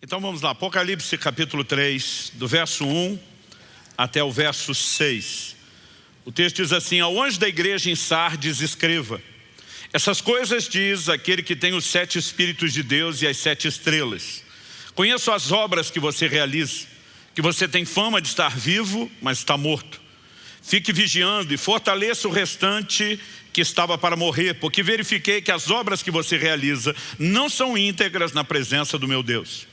Então vamos lá, Apocalipse capítulo 3, do verso 1 até o verso 6. O texto diz assim: ao anjo da igreja em Sardes escreva: essas coisas diz aquele que tem os 7 Espíritos de Deus e as 7 estrelas. Conheço as obras que você realiza, que você tem fama de estar vivo, mas está morto. Fique vigiando e fortaleça o restante que estava para morrer, porque verifiquei que as obras que você realiza não são íntegras na presença do meu Deus.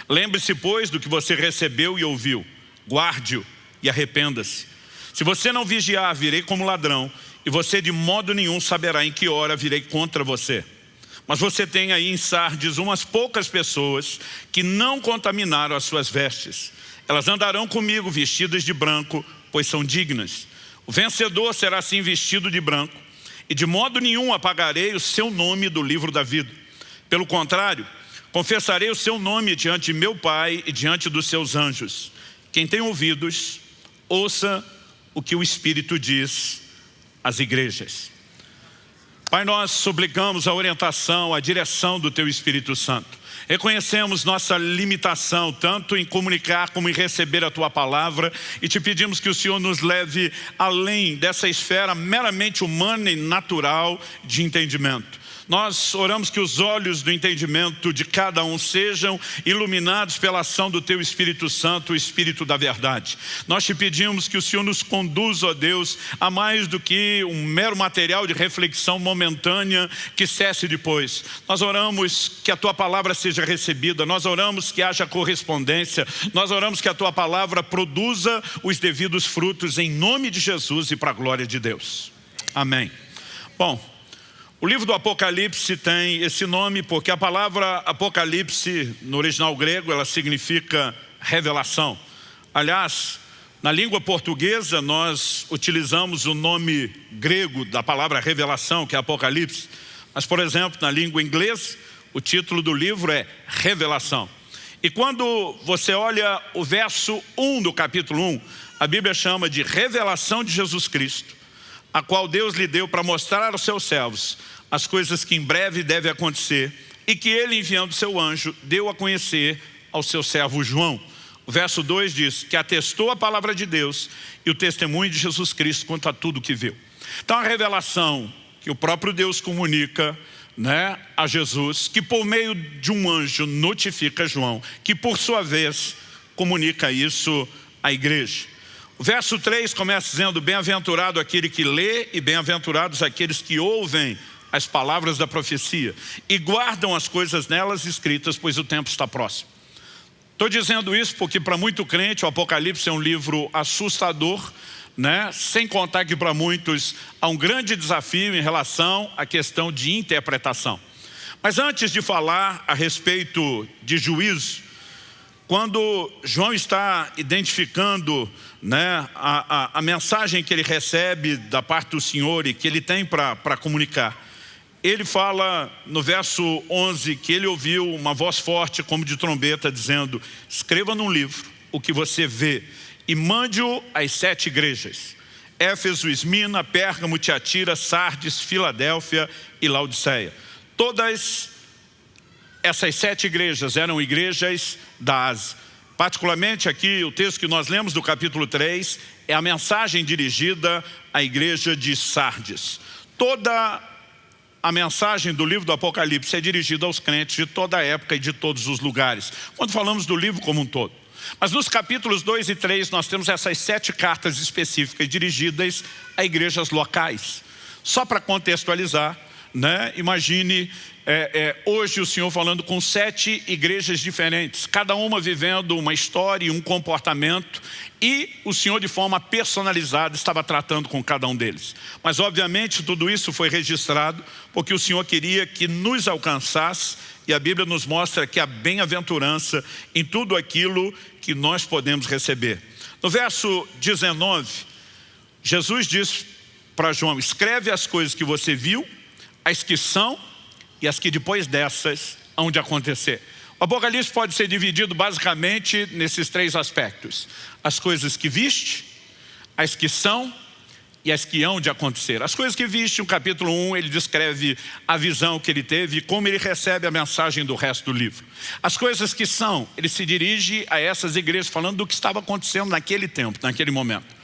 Lembre-se, pois, do que você recebeu e ouviu. Guarde-o e arrependa-se. Se você não vigiar, virei como ladrão, e você de modo nenhum saberá em que hora virei contra você. Mas você tem aí em Sardes umas poucas pessoas que não contaminaram as suas vestes. Elas andarão comigo vestidas de branco, pois são dignas. O vencedor será assim vestido de branco, e de modo nenhum apagarei o seu nome do livro da vida. Pelo contrário, confessarei o seu nome diante de meu Pai e diante dos seus anjos. Quem tem ouvidos, ouça o que o Espírito diz às igrejas. Pai, nós suplicamos a orientação, a direção do Teu Espírito Santo. Reconhecemos nossa limitação, tanto em comunicar como em receber a Tua palavra, e te pedimos que o Senhor nos leve além dessa esfera meramente humana e natural de entendimento. Nós oramos que os olhos do entendimento de cada um sejam iluminados pela ação do Teu Espírito Santo, o Espírito da verdade. Nós te pedimos que o Senhor nos conduza, ó Deus, a mais do que um mero material de reflexão momentânea que cesse depois. Nós oramos que a Tua palavra seja recebida, nós oramos que haja correspondência, nós oramos que a Tua palavra produza os devidos frutos em nome de Jesus e para a glória de Deus. Amém. Bom, o livro do Apocalipse tem esse nome porque a palavra Apocalipse, no original grego, ela significa revelação. Aliás, na língua portuguesa, nós utilizamos o nome grego da palavra revelação, que é Apocalipse. Mas, por exemplo, na língua inglesa, o título do livro é Revelação. E quando você olha o verso 1 do capítulo 1, a Bíblia chama de revelação de Jesus Cristo, a qual Deus lhe deu para mostrar aos seus servos as coisas que em breve devem acontecer, e que ele, enviando seu anjo, deu a conhecer ao seu servo João. O verso 2 diz que atestou a palavra de Deus e o testemunho de Jesus Cristo quanto a tudo que viu. Então a revelação que o próprio Deus comunica, a Jesus, que por meio de um anjo notifica João, que por sua vez comunica isso à igreja. O verso 3 começa dizendo: bem-aventurado aquele que lê e bem-aventurados aqueles que ouvem as palavras da profecia e guardam as coisas nelas escritas, pois o tempo está próximo. Estou dizendo isso porque para muito crente o Apocalipse é um livro assustador, sem contar que para muitos há um grande desafio em relação à questão de interpretação. Mas antes de falar a respeito de juízo, quando João está identificando a mensagem que ele recebe da parte do Senhor e que ele tem para comunicar, ele fala no verso 11 que ele ouviu uma voz forte como de trombeta dizendo: escreva num livro o que você vê e mande-o às 7 igrejas: Éfeso, Esmina, Pérgamo, Tiatira, Sardes, Filadélfia e Laodiceia. Todas essas 7 igrejas eram igrejas da Ásia. Particularmente aqui, o texto que nós lemos do capítulo 3 é a mensagem dirigida à igreja de Sardes. Toda a mensagem do livro do Apocalipse é dirigida aos crentes de toda a época e de todos os lugares, quando falamos do livro como um todo. Mas nos capítulos 2 e 3 nós temos essas 7 cartas específicas dirigidas a igrejas locais. Só para contextualizar, imagine hoje o Senhor falando com 7 igrejas diferentes, cada uma vivendo uma história e um comportamento, e o Senhor de forma personalizada estava tratando com cada um deles. Mas obviamente tudo isso foi registrado porque o Senhor queria que nos alcançasse, e a Bíblia nos mostra que há bem-aventurança em tudo aquilo que nós podemos receber. No verso 19, Jesus diz para João: escreve as coisas que você viu, as que são e as que depois dessas hão de acontecer. O Apocalipse pode ser dividido basicamente nesses 3 aspectos: as coisas que viste, as que são e as que hão de acontecer. As coisas que viste, no capítulo 1, ele descreve a visão que ele teve e como ele recebe a mensagem do resto do livro. As coisas que são, ele se dirige a essas igrejas falando do que estava acontecendo naquele tempo, naquele momento.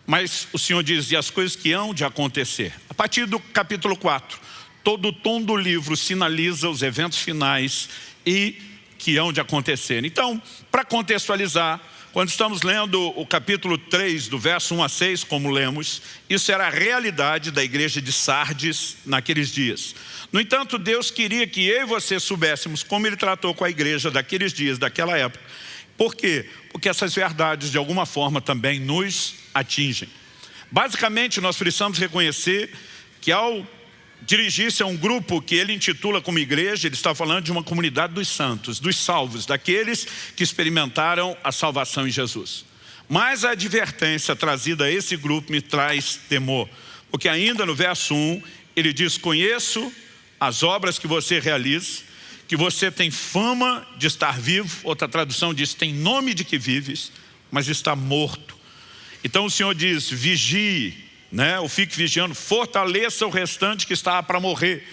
Mas o Senhor diz, e as coisas que hão de acontecer. A partir do capítulo 4, todo o tom do livro sinaliza os eventos finais e que hão de acontecer. Então, para contextualizar, quando estamos lendo o capítulo 3, do verso 1 a 6, como lemos, isso era a realidade da igreja de Sardes naqueles dias. No entanto, Deus queria que eu e você soubéssemos como Ele tratou com a igreja daqueles dias, daquela época. Por quê? Porque essas verdades, de alguma forma, também nos atingem. Basicamente, nós precisamos reconhecer que ao dirigir-se a um grupo que ele intitula como igreja, ele está falando de uma comunidade dos santos, dos salvos, daqueles que experimentaram a salvação em Jesus. Mas a advertência trazida a esse grupo me traz temor, porque ainda no verso 1, ele diz, conheço as obras que você realiza, que você tem fama de estar vivo, outra tradução diz, tem nome de que vives, mas está morto. Então o Senhor diz, vigie, ou fique vigiando, fortaleça o restante que está para morrer.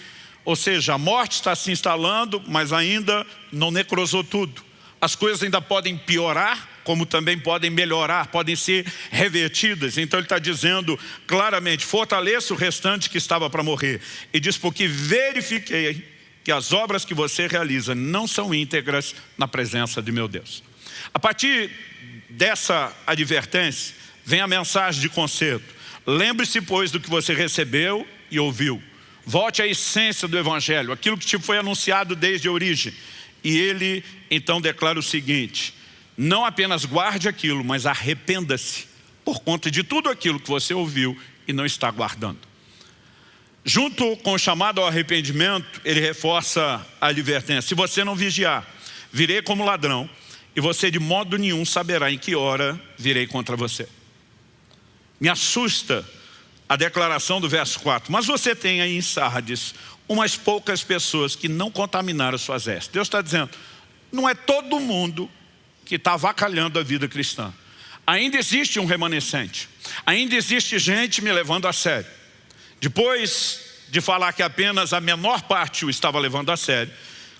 Ou seja, a morte está se instalando, mas ainda não necrosou tudo. As coisas ainda podem piorar, como também podem melhorar, podem ser revertidas. Então ele está dizendo claramente, fortaleça o restante que estava para morrer. E diz, porque verifiquei que as obras que você realiza não são íntegras na presença de meu Deus. A partir dessa advertência, vem a mensagem de conserto. Lembre-se, pois, do que você recebeu e ouviu. Volte à essência do Evangelho, aquilo que te foi anunciado desde a origem. E ele, então, declara o seguinte, não apenas guarde aquilo, mas arrependa-se por conta de tudo aquilo que você ouviu e não está guardando. Junto com o chamado ao arrependimento, ele reforça a advertência. Se você não vigiar, virei como ladrão, e você de modo nenhum saberá em que hora virei contra você. Me assusta a declaração do verso 4. Mas você tem aí em Sardes umas poucas pessoas que não contaminaram suas vestes. Deus está dizendo, não é todo mundo que está avacalhando a vida cristã. Ainda existe um remanescente. Ainda existe gente me levando a sério. Depois de falar que apenas a menor parte o estava levando a sério,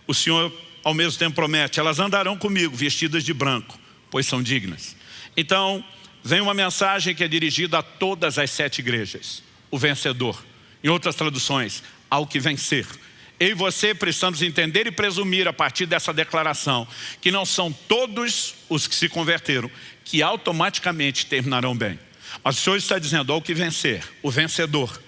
o Senhor ao mesmo tempo promete, elas andarão comigo vestidas de branco, pois são dignas. Então, vem uma mensagem que é dirigida a todas as 7 igrejas. O vencedor. Em outras traduções, ao que vencer. Eu e você precisamos entender e presumir a partir dessa declaração que não são todos os que se converteram que automaticamente terminarão bem. Mas o Senhor está dizendo, ao que vencer, o vencedor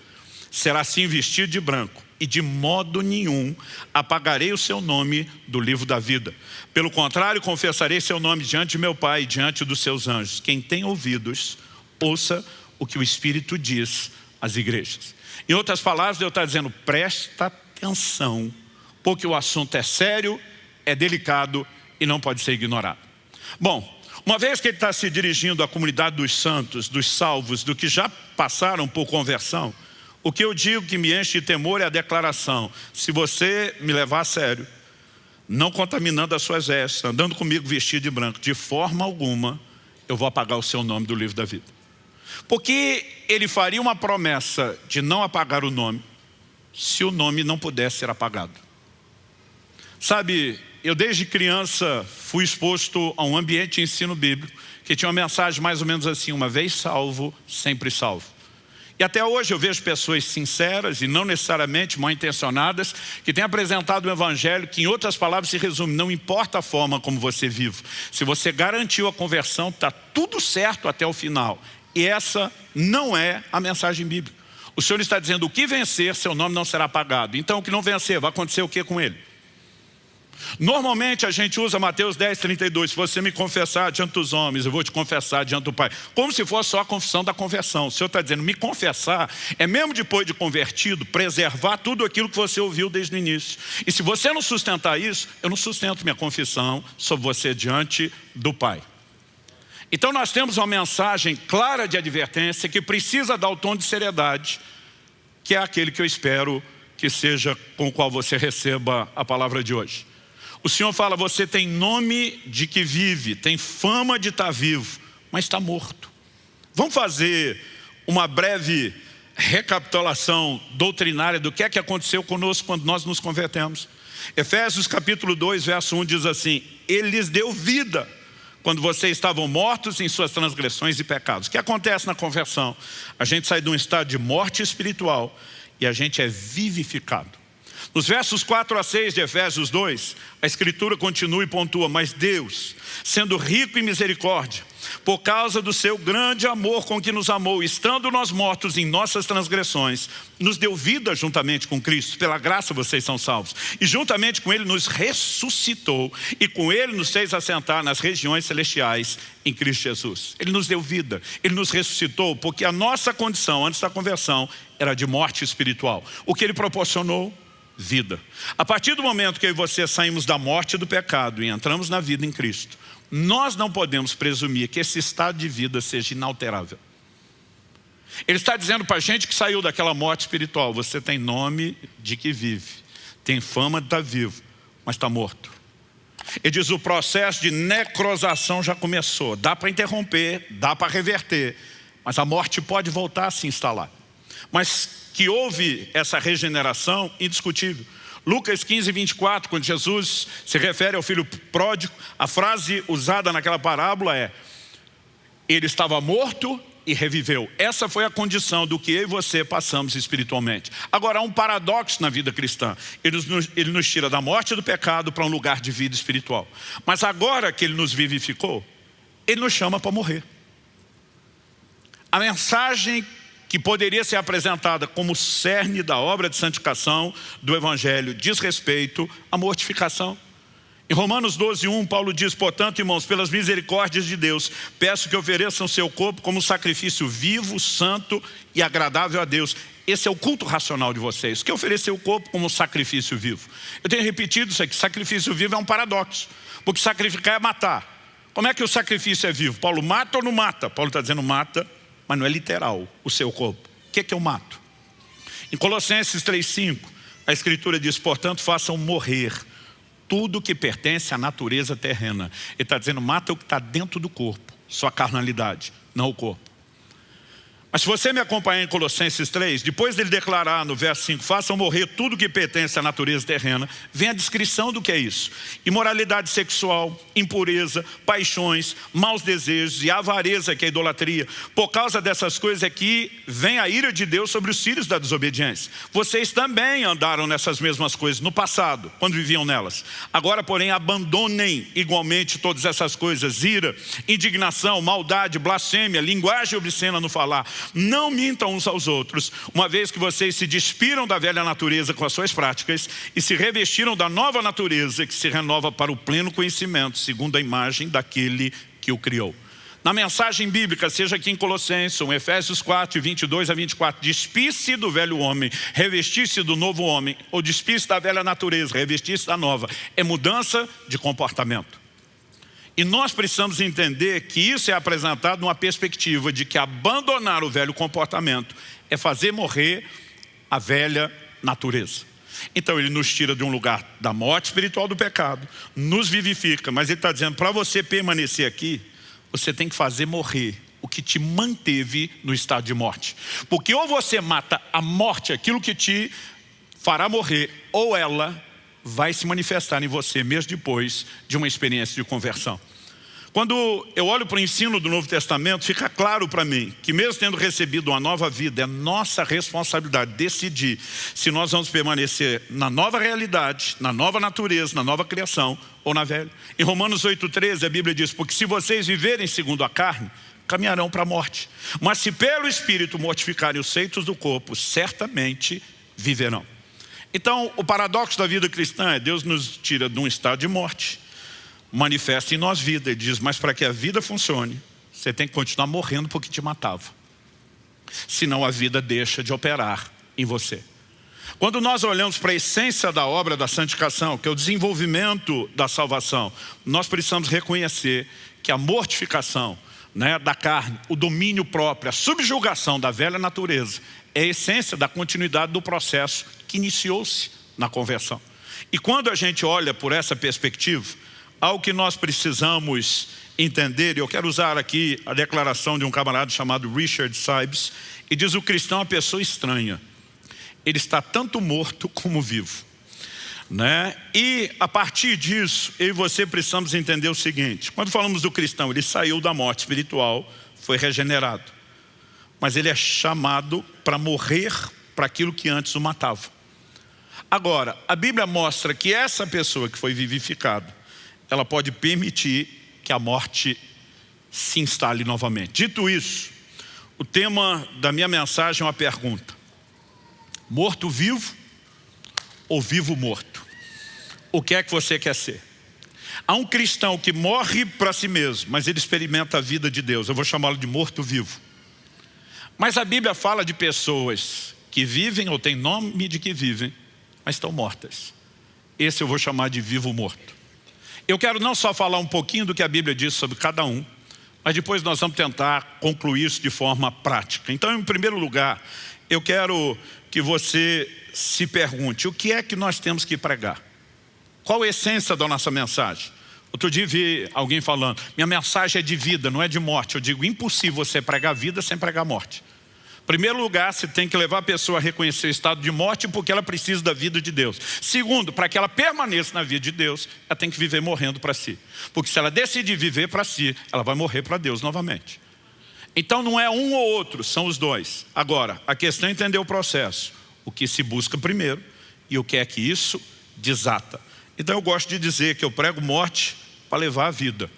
será assim vestido de branco e de modo nenhum apagarei o seu nome do livro da vida. Pelo contrário, confessarei seu nome diante de meu Pai e diante dos seus anjos. Quem tem ouvidos, ouça o que o Espírito diz às igrejas. Em outras palavras, Deus está dizendo, presta atenção, porque o assunto é sério, é delicado e não pode ser ignorado. Bom, uma vez que ele está se dirigindo à comunidade dos santos, dos salvos, do que já passaram por conversão, o que eu digo que me enche de temor é a declaração, se você me levar a sério, não contaminando as suas vestes, andando comigo vestido de branco, de forma alguma, eu vou apagar o seu nome do livro da vida. Porque ele faria uma promessa de não apagar o nome, se o nome não pudesse ser apagado. Sabe, eu desde criança fui exposto a um ambiente de ensino bíblico que tinha uma mensagem mais ou menos assim, uma vez salvo, sempre salvo. E até hoje eu vejo pessoas sinceras e não necessariamente mal intencionadas que têm apresentado um evangelho que em outras palavras se resume, não importa a forma como você vive. Se você garantiu a conversão, está tudo certo até o final. E essa não é a mensagem bíblica. O Senhor está dizendo, o que vencer, seu nome não será apagado. Então o que não vencer, vai acontecer o que com ele? Normalmente a gente usa Mateus 10:32, se você me confessar diante dos homens, eu vou te confessar diante do Pai. Como se fosse só a confissão da conversão. O Senhor está dizendo, me confessar é mesmo depois de convertido, preservar tudo aquilo que você ouviu desde o início. E se você não sustentar isso, eu não sustento minha confissão sobre você diante do Pai. Então nós temos uma mensagem clara de advertência que precisa dar o tom de seriedade, que é aquele que eu espero que seja com o qual você receba a palavra de hoje. O Senhor fala, você tem nome de que vive, tem fama de estar vivo, mas está morto. Vamos fazer uma breve recapitulação doutrinária do que é que aconteceu conosco quando nós nos convertemos. Efésios capítulo 2, verso 1 diz assim: Ele lhes deu vida quando vocês estavam mortos em suas transgressões e pecados. O que acontece na conversão? A gente sai de um estado de morte espiritual e a gente é vivificado. Nos versos 4 a 6 de Efésios 2, a Escritura continua e pontua: mas Deus, sendo rico em misericórdia, por causa do seu grande amor com que nos amou, estando nós mortos em nossas transgressões, nos deu vida juntamente com Cristo. Pela graça vocês são salvos. E juntamente com Ele nos ressuscitou, e com Ele nos fez assentar nas regiões celestiais em Cristo Jesus. Ele nos deu vida, Ele nos ressuscitou, porque a nossa condição antes da conversão era de morte espiritual. O que Ele proporcionou? Vida. A partir do momento que eu e você saímos da morte do pecado e entramos na vida em Cristo, nós não podemos presumir que esse estado de vida seja inalterável. Ele está dizendo para a gente que saiu daquela morte espiritual: você tem nome de que vive, tem fama de estar vivo, mas está morto. Ele diz: o processo de necrosação já começou. Dá para interromper, dá para reverter, mas a morte pode voltar a se instalar. Mas que houve essa regeneração, indiscutível. Lucas 15, 24, quando Jesus se refere ao filho pródigo, a frase usada naquela parábola é: ele estava morto e reviveu. Essa foi a condição do que eu e você passamos espiritualmente. Agora, há um paradoxo na vida cristã. Ele nos tira da morte do pecado para um lugar de vida espiritual. Mas agora que Ele nos vivificou, Ele nos chama para morrer. A mensagem que poderia ser apresentada como cerne da obra de santificação do Evangelho diz respeito à mortificação. Em Romanos 12, 1, Paulo diz: portanto, irmãos, pelas misericórdias de Deus, peço que ofereçam seu corpo como sacrifício vivo, santo e agradável a Deus. Esse é o culto racional de vocês, que oferecer o corpo como sacrifício vivo. Eu tenho repetido isso aqui: sacrifício vivo é um paradoxo, porque sacrificar é matar. Como é que o sacrifício é vivo? Paulo mata ou não mata? Paulo está dizendo mata, mas não é literal o seu corpo. O que é que eu mato? Em Colossenses 3,5, a Escritura diz: portanto, façam morrer tudo que pertence à natureza terrena. Ele está dizendo: mata o que está dentro do corpo, sua carnalidade, não o corpo. Mas se você me acompanhar em Colossenses 3, depois dele declarar no verso 5, façam morrer tudo que pertence à natureza terrena, vem a descrição do que é isso: imoralidade sexual, impureza, paixões, maus desejos e avareza, que é a idolatria. Por causa dessas coisas é que vem a ira de Deus sobre os filhos da desobediência. Vocês também andaram nessas mesmas coisas no passado, quando viviam nelas. Agora, porém, abandonem igualmente todas essas coisas: ira, indignação, maldade, blasfêmia, linguagem obscena no falar. Não mintam uns aos outros, uma vez que vocês se despiram da velha natureza com as suas práticas e se revestiram da nova natureza, que se renova para o pleno conhecimento, segundo a imagem daquele que o criou. Na mensagem bíblica, seja aqui em Colossenses, em Efésios 4, 22 a 24, despisse do velho homem, revestir-se do novo homem, ou despisse da velha natureza, revestir-se da nova. É mudança de comportamento. E nós precisamos entender que isso é apresentado numa perspectiva de que abandonar o velho comportamento é fazer morrer a velha natureza. Então Ele nos tira de um lugar da morte espiritual do pecado, nos vivifica, mas Ele está dizendo: para você permanecer aqui, você tem que fazer morrer o que te manteve no estado de morte. Porque ou você mata a morte, aquilo que te fará morrer, ou ela vai se manifestar em você mesmo depois de uma experiência de conversão. Quando eu olho para o ensino do Novo Testamento, fica claro para mim que mesmo tendo recebido uma nova vida, é nossa responsabilidade decidir se nós vamos permanecer na nova realidade, na nova natureza, na nova criação ou na velha. Em Romanos 8,13 a Bíblia diz: porque se vocês viverem segundo a carne, caminharão para a morte, mas se pelo Espírito mortificarem os feitos do corpo, certamente viverão. Então, o paradoxo da vida cristã é: Deus nos tira de um estado de morte, manifesta em nós vida. Ele diz: mas para que a vida funcione, você tem que continuar morrendo porque te matava. Senão a vida deixa de operar em você. Quando nós olhamos para a essência da obra da santificação, que é o desenvolvimento da salvação, nós precisamos reconhecer que a mortificação, da carne, o domínio próprio, a subjugação da velha natureza, é a essência da continuidade do processo que iniciou-se na conversão. E quando a gente olha por essa perspectiva, algo que nós precisamos entender, eu quero usar aqui a declaração de um camarada chamado Richard Sibes, e diz: o cristão é uma pessoa estranha. Ele está tanto morto como vivo. Né? E a partir disso, eu e você precisamos entender o seguinte: quando falamos do cristão, ele saiu da morte espiritual, foi regenerado. Mas ele é chamado para morrer para aquilo que antes o matava. Agora, a Bíblia mostra que essa pessoa que foi vivificada, ela pode permitir que a morte se instale novamente. Dito isso, o tema da minha mensagem é uma pergunta: morto-vivo ou vivo-morto? O que é que você quer ser? Há um cristão que morre para si mesmo, mas ele experimenta a vida de Deus. Eu vou chamá-lo de morto-vivo. Mas a Bíblia fala de pessoas que vivem ou têm nome de que vivem, mas estão mortas. Esse eu vou chamar de vivo-morto. Eu quero não só falar um pouquinho do que a Bíblia diz sobre cada um, mas depois nós vamos tentar concluir isso de forma prática. Então, em primeiro lugar, eu quero que você se pergunte: o que é que nós temos que pregar? Qual a essência da nossa mensagem? Outro dia vi alguém falando: minha mensagem é de vida, não é de morte. Eu digo: impossível você pregar vida sem pregar morte. Em primeiro lugar, você tem que levar a pessoa a reconhecer o estado de morte, porque ela precisa da vida de Deus. Segundo, para que ela permaneça na vida de Deus, ela tem que viver morrendo para si. Porque se ela decidir viver para si, ela vai morrer para Deus novamente. Então não é um ou outro, são os dois. Agora, a questão é entender o processo. O que se busca primeiro e o que é que isso desata. Então eu gosto de dizer que eu prego morte para levar a vida.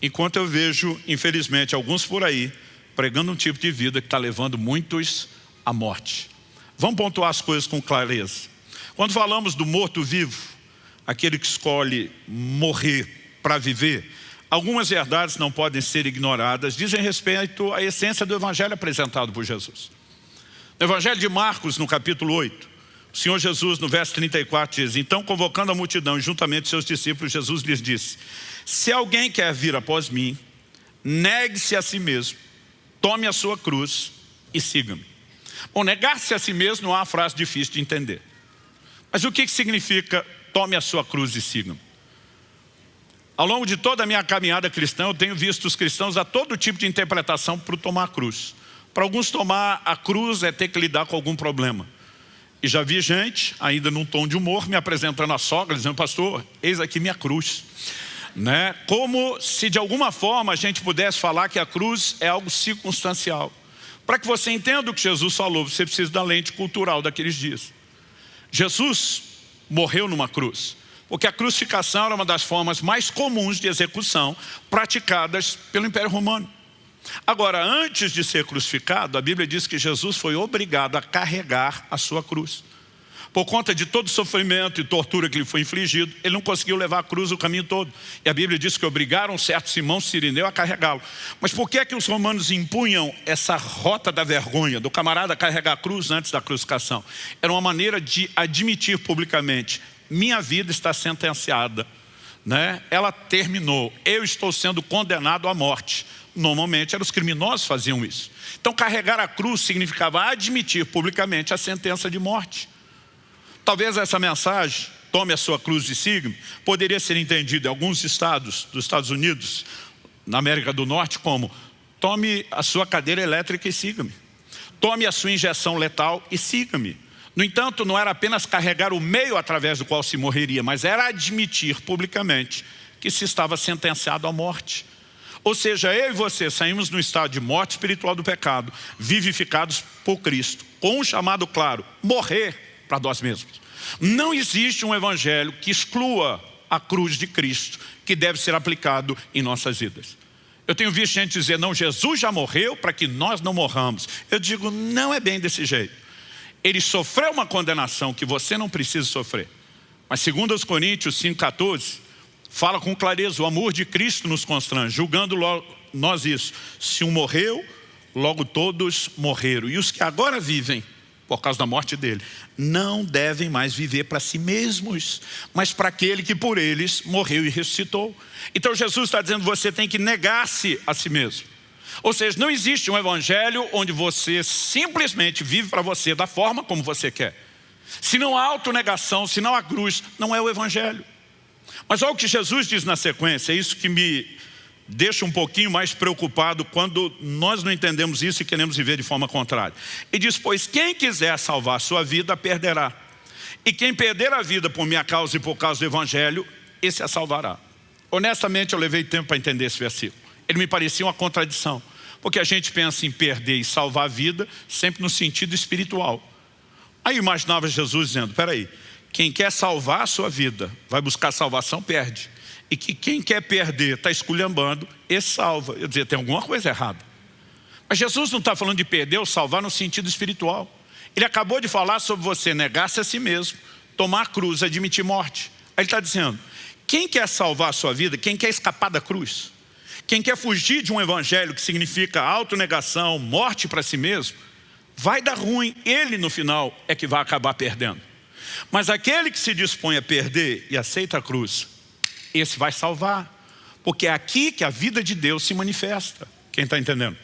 Enquanto eu vejo, infelizmente, alguns por aí pregando um tipo de vida que está levando muitos à morte. Vamos pontuar as coisas com clareza. Quando falamos do morto-vivo, aquele que escolhe morrer para viver, algumas verdades não podem ser ignoradas, dizem respeito à essência do evangelho apresentado por Jesus. No evangelho de Marcos, no capítulo 8, o Senhor Jesus, no verso 34, diz: então, convocando a multidão e juntamente seus discípulos, Jesus lhes disse: se alguém quer vir após mim, negue-se a si mesmo, tome a sua cruz e siga-me. Bom, negar-se a si mesmo não é uma frase difícil de entender. Mas o que significa tome a sua cruz e siga-me? Ao longo de toda a minha caminhada cristã, eu tenho visto os cristãos a todo tipo de interpretação para tomar a cruz. Para alguns, tomar a cruz é ter que lidar com algum problema. E já vi gente, ainda num tom de humor, me apresentando a sogra, dizendo: pastor, eis aqui minha cruz. Né? Como se de alguma forma a gente pudesse falar que a cruz é algo circunstancial. Para que você entenda o que Jesus falou, você precisa da lente cultural daqueles dias. Jesus morreu numa cruz, porque a crucificação era uma das formas mais comuns de execução praticadas pelo Império Romano. Agora, antes de ser crucificado, a Bíblia diz que Jesus foi obrigado a carregar a sua cruz. Por conta de todo o sofrimento e tortura que lhe foi infligido, ele não conseguiu levar a cruz o caminho todo. E a Bíblia diz que obrigaram certo Simão Cirineu a carregá-lo. Mas por que é que os romanos impunham essa rota da vergonha, do camarada carregar a cruz antes da crucificação? Era uma maneira de admitir publicamente: minha vida está sentenciada, né? Ela terminou, eu estou sendo condenado à morte. Normalmente eram os criminosos que faziam isso. Então carregar a cruz significava admitir publicamente a sentença de morte. Talvez essa mensagem, tome a sua cruz e siga-me, poderia ser entendida em alguns estados dos Estados Unidos, na América do Norte, como: tome a sua cadeira elétrica e siga-me. Tome a sua injeção letal e siga-me. No entanto, não era apenas carregar o meio através do qual se morreria, mas era admitir publicamente que se estava sentenciado à morte. Ou seja, eu e você saímos no estado de morte espiritual do pecado, vivificados por Cristo, com um chamado claro: morrer para nós mesmos. Não existe um evangelho que exclua a cruz de Cristo, que deve ser aplicado em nossas vidas. Eu tenho visto gente dizer: não, Jesus já morreu para que nós não morramos. Eu digo: não é bem desse jeito. Ele sofreu uma condenação que você não precisa sofrer. Mas segundo os Coríntios 5,14, fala com clareza: o amor de Cristo nos constrange, julgando nós isso: se um morreu, logo todos morreram. E os que agora vivem, por causa da morte dele, não devem mais viver para si mesmos, mas para aquele que por eles morreu e ressuscitou. Então Jesus está dizendo: você tem que negar-se a si mesmo. Ou seja, não existe um evangelho onde você simplesmente vive para você da forma como você quer. Se não há autonegação, se não há cruz, não é o evangelho. Mas olha o que Jesus diz na sequência, é isso que me deixa um pouquinho mais preocupado quando nós não entendemos isso e queremos viver de forma contrária. E diz, pois quem quiser salvar a sua vida, perderá. E quem perder a vida por minha causa e por causa do Evangelho, esse a salvará. Honestamente, eu levei tempo para entender esse versículo. Ele me parecia uma contradição. Porque a gente pensa em perder e salvar a vida sempre no sentido espiritual. Aí eu imaginava Jesus dizendo, peraí, quem quer salvar a sua vida, vai buscar salvação, perde. E que quem quer perder, está esculhambando, esse salva. Eu dizia, tem alguma coisa errada. Mas Jesus não está falando de perder ou salvar no sentido espiritual. Ele acabou de falar sobre você negar-se a si mesmo, tomar a cruz, admitir morte. Aí ele está dizendo, quem quer salvar a sua vida, quem quer escapar da cruz, quem quer fugir de um evangelho que significa autonegação, morte para si mesmo, vai dar ruim, ele no final é que vai acabar perdendo. Mas aquele que se dispõe a perder e aceita a cruz, esse vai salvar, porque é aqui que a vida de Deus se manifesta. Quem está entendendo?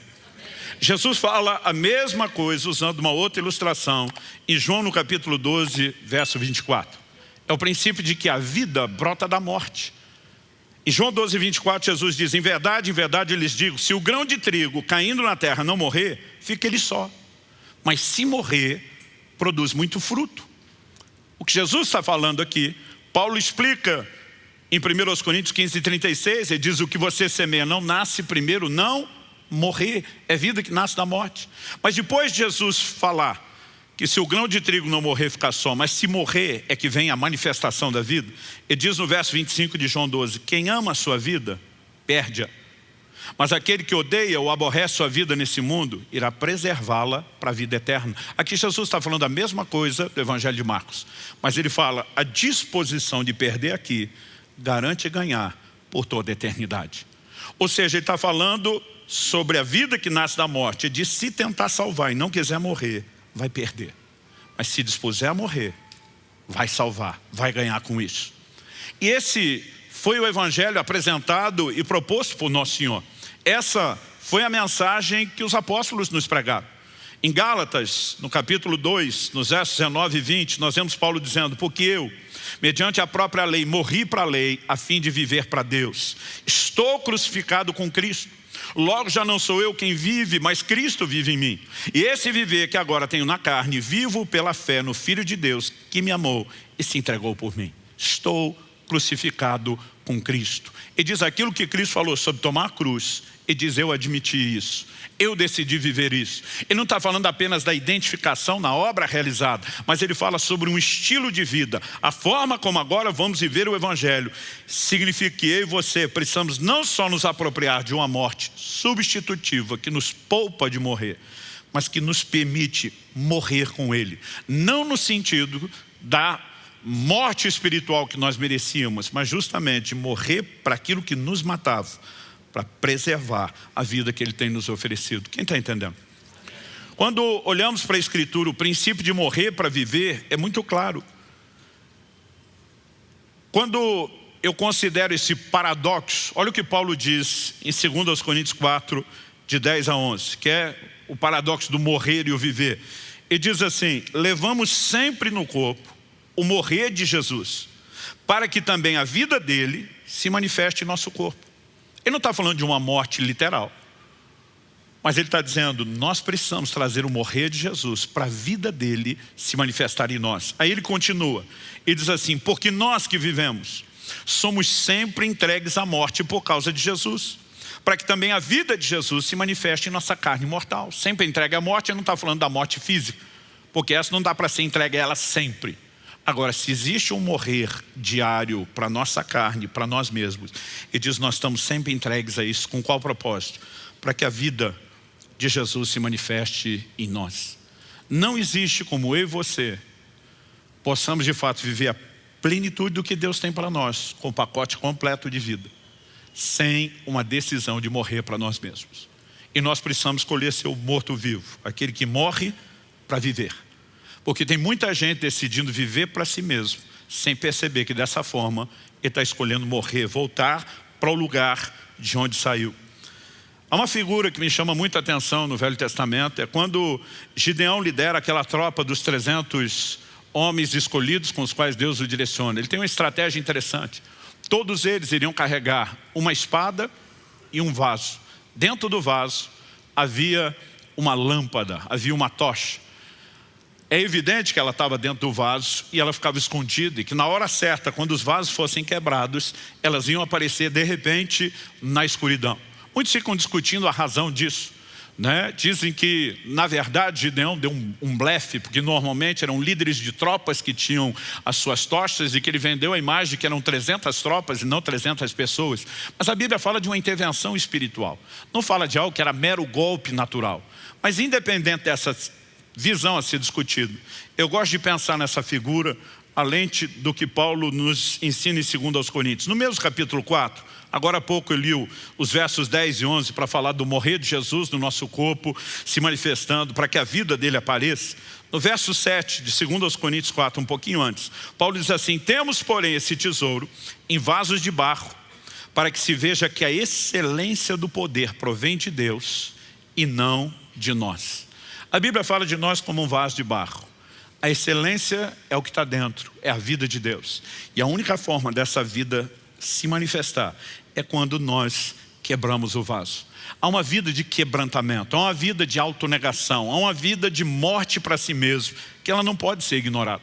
Jesus fala a mesma coisa usando uma outra ilustração em João no capítulo 12, verso 24. É o princípio de que a vida brota da morte. Em João 12, 24, Jesus diz, em verdade eu lhes digo, se o grão de trigo caindo na terra não morrer, fica ele só. Mas se morrer, produz muito fruto. O que Jesus está falando aqui, Paulo explica em 1 Coríntios 15, 36, ele diz, o que você semeia não nasce primeiro, não morrer. É vida que nasce da morte. Mas depois de Jesus falar que se o grão de trigo não morrer, fica só, mas se morrer é que vem a manifestação da vida, ele diz no verso 25 de João 12, quem ama a sua vida, perde-a. Mas aquele que odeia ou aborrece sua vida nesse mundo, irá preservá-la para a vida eterna. Aqui Jesus está falando a mesma coisa do Evangelho de Marcos. Mas ele fala, a disposição de perder aqui, garante ganhar por toda a eternidade. Ou seja, ele está falando sobre a vida que nasce da morte. Ele diz, se tentar salvar e não quiser morrer, vai perder. Mas se dispuser a morrer, vai salvar, vai ganhar com isso. E esse foi o Evangelho apresentado e proposto por Nosso Senhor. Essa foi a mensagem que os apóstolos nos pregaram. Em Gálatas, no capítulo 2, nos versos 19 e 20, nós vemos Paulo dizendo, porque eu, mediante a própria lei, morri para a lei, a fim de viver para Deus. Estou crucificado com Cristo. Logo já não sou eu quem vive, mas Cristo vive em mim. E esse viver que agora tenho na carne, vivo pela fé no Filho de Deus, que me amou e se entregou por mim. Estou crucificado com Cristo. E diz aquilo que Cristo falou sobre tomar a cruz. E diz, eu admiti isso. Eu decidi viver isso. Ele não está falando apenas da identificação na obra realizada, mas ele fala sobre um estilo de vida. A forma como agora vamos viver o Evangelho significa que eu e você precisamos não só nos apropriar de uma morte substitutiva que nos poupa de morrer, mas que nos permite morrer com Ele. Não no sentido da morte espiritual que nós merecíamos, mas justamente morrer para aquilo que nos matava, para preservar a vida que Ele tem nos oferecido. Quem está entendendo? Quando olhamos para a Escritura, o princípio de morrer para viver é muito claro. Quando eu considero esse paradoxo, olha o que Paulo diz em 2 Coríntios 4, de 10 a 11, que é o paradoxo do morrer e o viver. Ele diz assim, levamos sempre no corpo o morrer de Jesus, para que também a vida dele se manifeste em nosso corpo. Ele não está falando de uma morte literal, mas ele está dizendo, nós precisamos trazer o morrer de Jesus para a vida dele se manifestar em nós. Aí ele continua, ele diz assim, porque nós que vivemos, somos sempre entregues à morte por causa de Jesus, para que também a vida de Jesus se manifeste em nossa carne mortal. Sempre entregue à morte, ele não está falando da morte física, porque essa não dá para ser entregue a ela sempre. Agora, se existe um morrer diário para a nossa carne, para nós mesmos, ele diz, nós estamos sempre entregues a isso. Com qual propósito? Para que a vida de Jesus se manifeste em nós. Não existe como eu e você possamos de fato viver a plenitude do que Deus tem para nós, com o pacote completo de vida, sem uma decisão de morrer para nós mesmos. E nós precisamos escolher ser o morto-vivo, aquele que morre para viver. Porque tem muita gente decidindo viver para si mesmo, sem perceber que dessa forma ele está escolhendo morrer, voltar para o lugar de onde saiu. Há uma figura que me chama muita atenção no Velho Testamento, é quando Gideão lidera aquela tropa dos 300 homens escolhidos com os quais Deus o direciona. Ele tem uma estratégia interessante. Todos eles iriam carregar uma espada e um vaso. Dentro do vaso havia uma lâmpada, havia uma tocha. É evidente que ela estava dentro do vaso e ela ficava escondida, e que na hora certa, quando os vasos fossem quebrados, elas iam aparecer de repente na escuridão. Muitos ficam discutindo a razão disso, né? Dizem que, na verdade, Gideão deu um blefe, porque normalmente eram líderes de tropas que tinham as suas tochas, e que ele vendeu a imagem que eram 300 tropas e não 300 pessoas. Mas a Bíblia fala de uma intervenção espiritual. Não fala de algo que era mero golpe natural. Mas independente dessa visão a ser discutida, eu gosto de pensar nessa figura à lente do que Paulo nos ensina em 2 Coríntios. No mesmo capítulo 4, agora há pouco eu li os versos 10 e 11 para falar do morrer de Jesus no nosso corpo, se manifestando para que a vida dele apareça. No verso 7 de 2 Coríntios 4, um pouquinho antes, Paulo diz assim: temos, porém, esse tesouro em vasos de barro, para que se veja que a excelência do poder provém de Deus e não de nós. A Bíblia fala de nós como um vaso de barro. A excelência é o que está dentro, é a vida de Deus. E a única forma dessa vida se manifestar é quando nós quebramos o vaso. Há uma vida de quebrantamento, há uma vida de autonegação, há uma vida de morte para si mesmo, que ela não pode ser ignorada.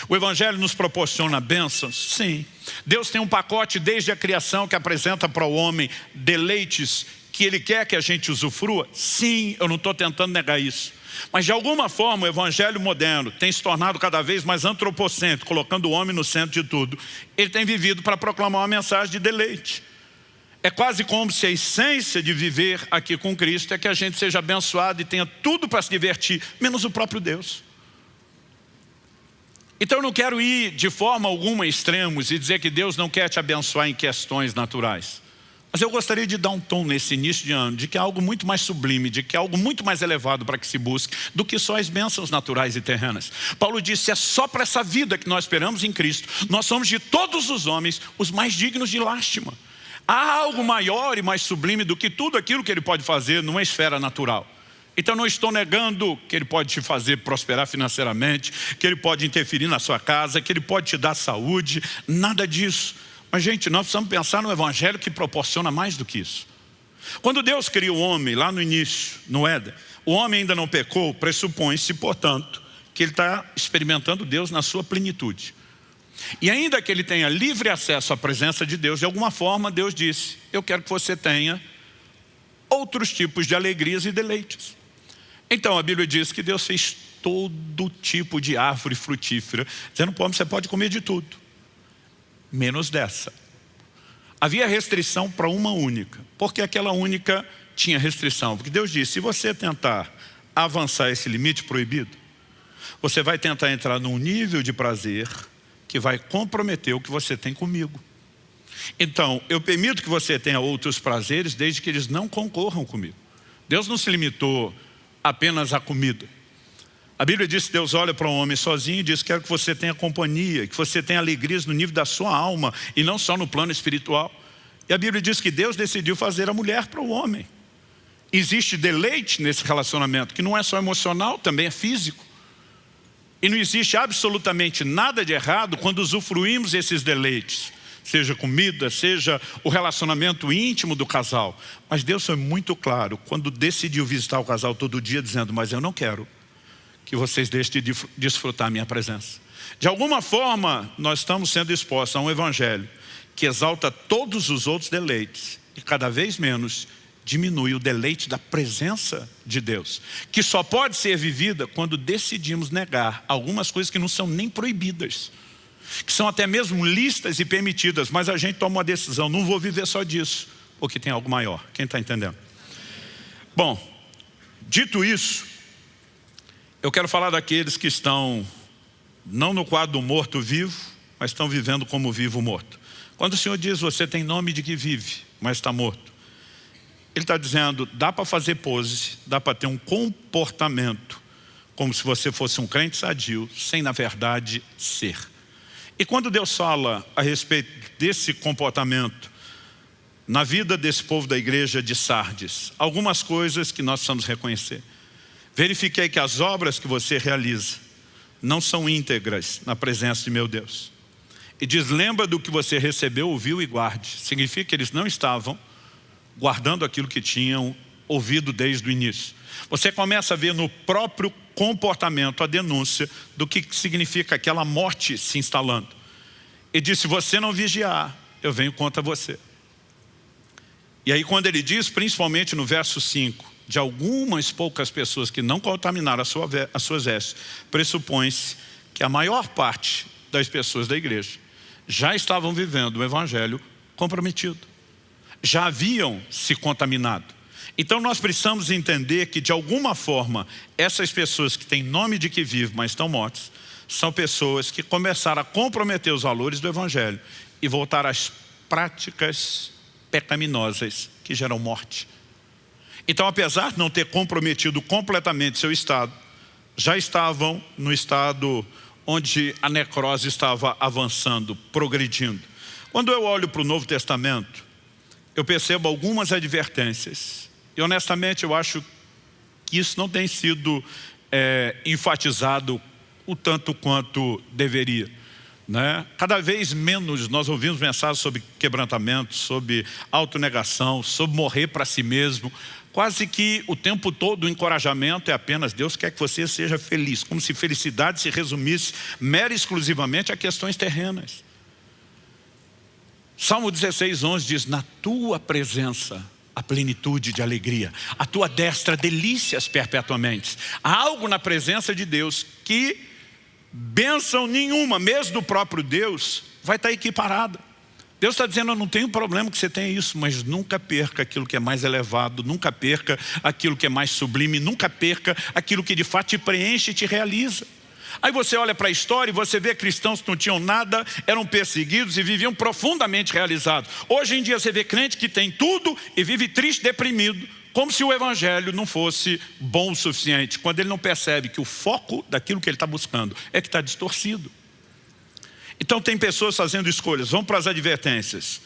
O Evangelho nos proporciona bênçãos? Sim. Deus tem um pacote desde a criação que apresenta para o homem deleites que Ele quer que a gente usufrua? Sim, eu não estou tentando negar isso. Mas de alguma forma o Evangelho moderno tem se tornado cada vez mais antropocêntrico, colocando o homem no centro de tudo. Ele tem vivido para proclamar uma mensagem de deleite. É quase como se a essência de viver aqui com Cristo é que a gente seja abençoado e tenha tudo para se divertir, menos o próprio Deus. Então eu não quero ir de forma alguma a extremos e dizer que Deus não quer te abençoar em questões naturais. Mas eu gostaria de dar um tom nesse início de ano, de que é algo muito mais sublime, de que é algo muito mais elevado para que se busque, do que só as bênçãos naturais e terrenas. Paulo disse: é só para essa vida que nós esperamos em Cristo. Nós somos de todos os homens os mais dignos de lástima. Há algo maior e mais sublime do que tudo aquilo que Ele pode fazer numa esfera natural. Então não estou negando que Ele pode te fazer prosperar financeiramente, que Ele pode interferir na sua casa, que Ele pode te dar saúde, nada disso. Mas, gente, nós precisamos pensar no Evangelho que proporciona mais do que isso. Quando Deus cria o homem, lá no início, no Éden, o homem ainda não pecou, pressupõe-se, portanto, que ele está experimentando Deus na sua plenitude. E ainda que ele tenha livre acesso à presença de Deus, de alguma forma Deus disse: eu quero que você tenha outros tipos de alegrias e deleites. Então a Bíblia diz que Deus fez todo tipo de árvore frutífera, dizendo: você pode comer de tudo, menos dessa. Havia restrição para uma única. Porque aquela única tinha restrição? Porque Deus disse: se você tentar avançar esse limite proibido, você vai tentar entrar num nível de prazer que vai comprometer o que você tem comigo. Então, eu permito que você tenha outros prazeres, desde que eles não concorram comigo. Deus não se limitou apenas à comida. A Bíblia diz que Deus olha para um homem sozinho e diz: quero que você tenha companhia, que você tenha alegrias no nível da sua alma e não só no plano espiritual. E a Bíblia diz que Deus decidiu fazer a mulher para o homem. Existe deleite nesse relacionamento, que não é só emocional, também é físico. E não existe absolutamente nada de errado quando usufruímos esses deleites, seja comida, seja o relacionamento íntimo do casal. Mas Deus foi muito claro quando decidiu visitar o casal todo dia, dizendo: mas eu não quero que vocês deixem de desfrutar a minha presença. De alguma forma, nós estamos sendo expostos a um evangelho que exalta todos os outros deleites e cada vez menos diminui o deleite da presença de Deus, que só pode ser vivida quando decidimos negar algumas coisas que não são nem proibidas, que são até mesmo listas e permitidas, mas a gente toma uma decisão: não vou viver só disso, porque tem algo maior. Quem está entendendo? Bom, dito isso, eu quero falar daqueles que estão não no quadro do morto-vivo, mas estão vivendo como vivo-morto. Quando o Senhor diz: você tem nome de que vive, mas está morto, Ele está dizendo: dá para fazer pose, dá para ter um comportamento como se você fosse um crente sadio, sem na verdade ser. E quando Deus fala a respeito desse comportamento na vida desse povo da igreja de Sardes, algumas coisas que nós precisamos reconhecer. Verifiquei que as obras que você realiza não são íntegras na presença de meu Deus. E diz: lembra do que você recebeu, ouviu e guarde. Significa que eles não estavam guardando aquilo que tinham ouvido desde o início. Você começa a ver no próprio comportamento a denúncia do que significa aquela morte se instalando. Ele diz, se você não vigiar, eu venho contra você. E aí quando ele diz, principalmente no verso 5, de algumas poucas pessoas que não contaminaram as suas vestes, pressupõe-se que a maior parte das pessoas da igreja já estavam vivendo o evangelho comprometido. Já haviam se contaminado. Então nós precisamos entender que de alguma forma essas pessoas que têm nome de que vivem, mas estão mortas, são pessoas que começaram a comprometer os valores do evangelho e voltar às práticas pecaminosas que geram morte. Então, apesar de não ter comprometido completamente seu estado, já estavam no estado onde a necrose estava avançando, progredindo. Quando eu olho para o Novo Testamento, eu percebo algumas advertências. E honestamente eu acho que isso não tem sido enfatizado o tanto quanto deveria. Né? Cada vez menos nós ouvimos mensagens sobre quebrantamento, sobre autonegação, sobre morrer para si mesmo. Quase que o tempo todo o encorajamento é apenas Deus quer que você seja feliz, como se felicidade se resumisse mera e exclusivamente a questões terrenas. Salmo 16:11 diz, na tua presença a plenitude de alegria, a tua destra delícias perpetuamente. Há algo na presença de Deus que bênção nenhuma, mesmo do próprio Deus, vai estar equiparada. Deus está dizendo, eu não tenho problema que você tenha isso, mas nunca perca aquilo que é mais elevado, nunca perca aquilo que é mais sublime, nunca perca aquilo que de fato te preenche e te realiza. Aí você olha para a história e você vê cristãos que não tinham nada, eram perseguidos e viviam profundamente realizados. Hoje em dia você vê crente que tem tudo e vive triste, deprimido, como se o evangelho não fosse bom o suficiente, quando ele não percebe que o foco daquilo que ele está buscando é que está distorcido. Então tem pessoas fazendo escolhas. Vamos para as advertências.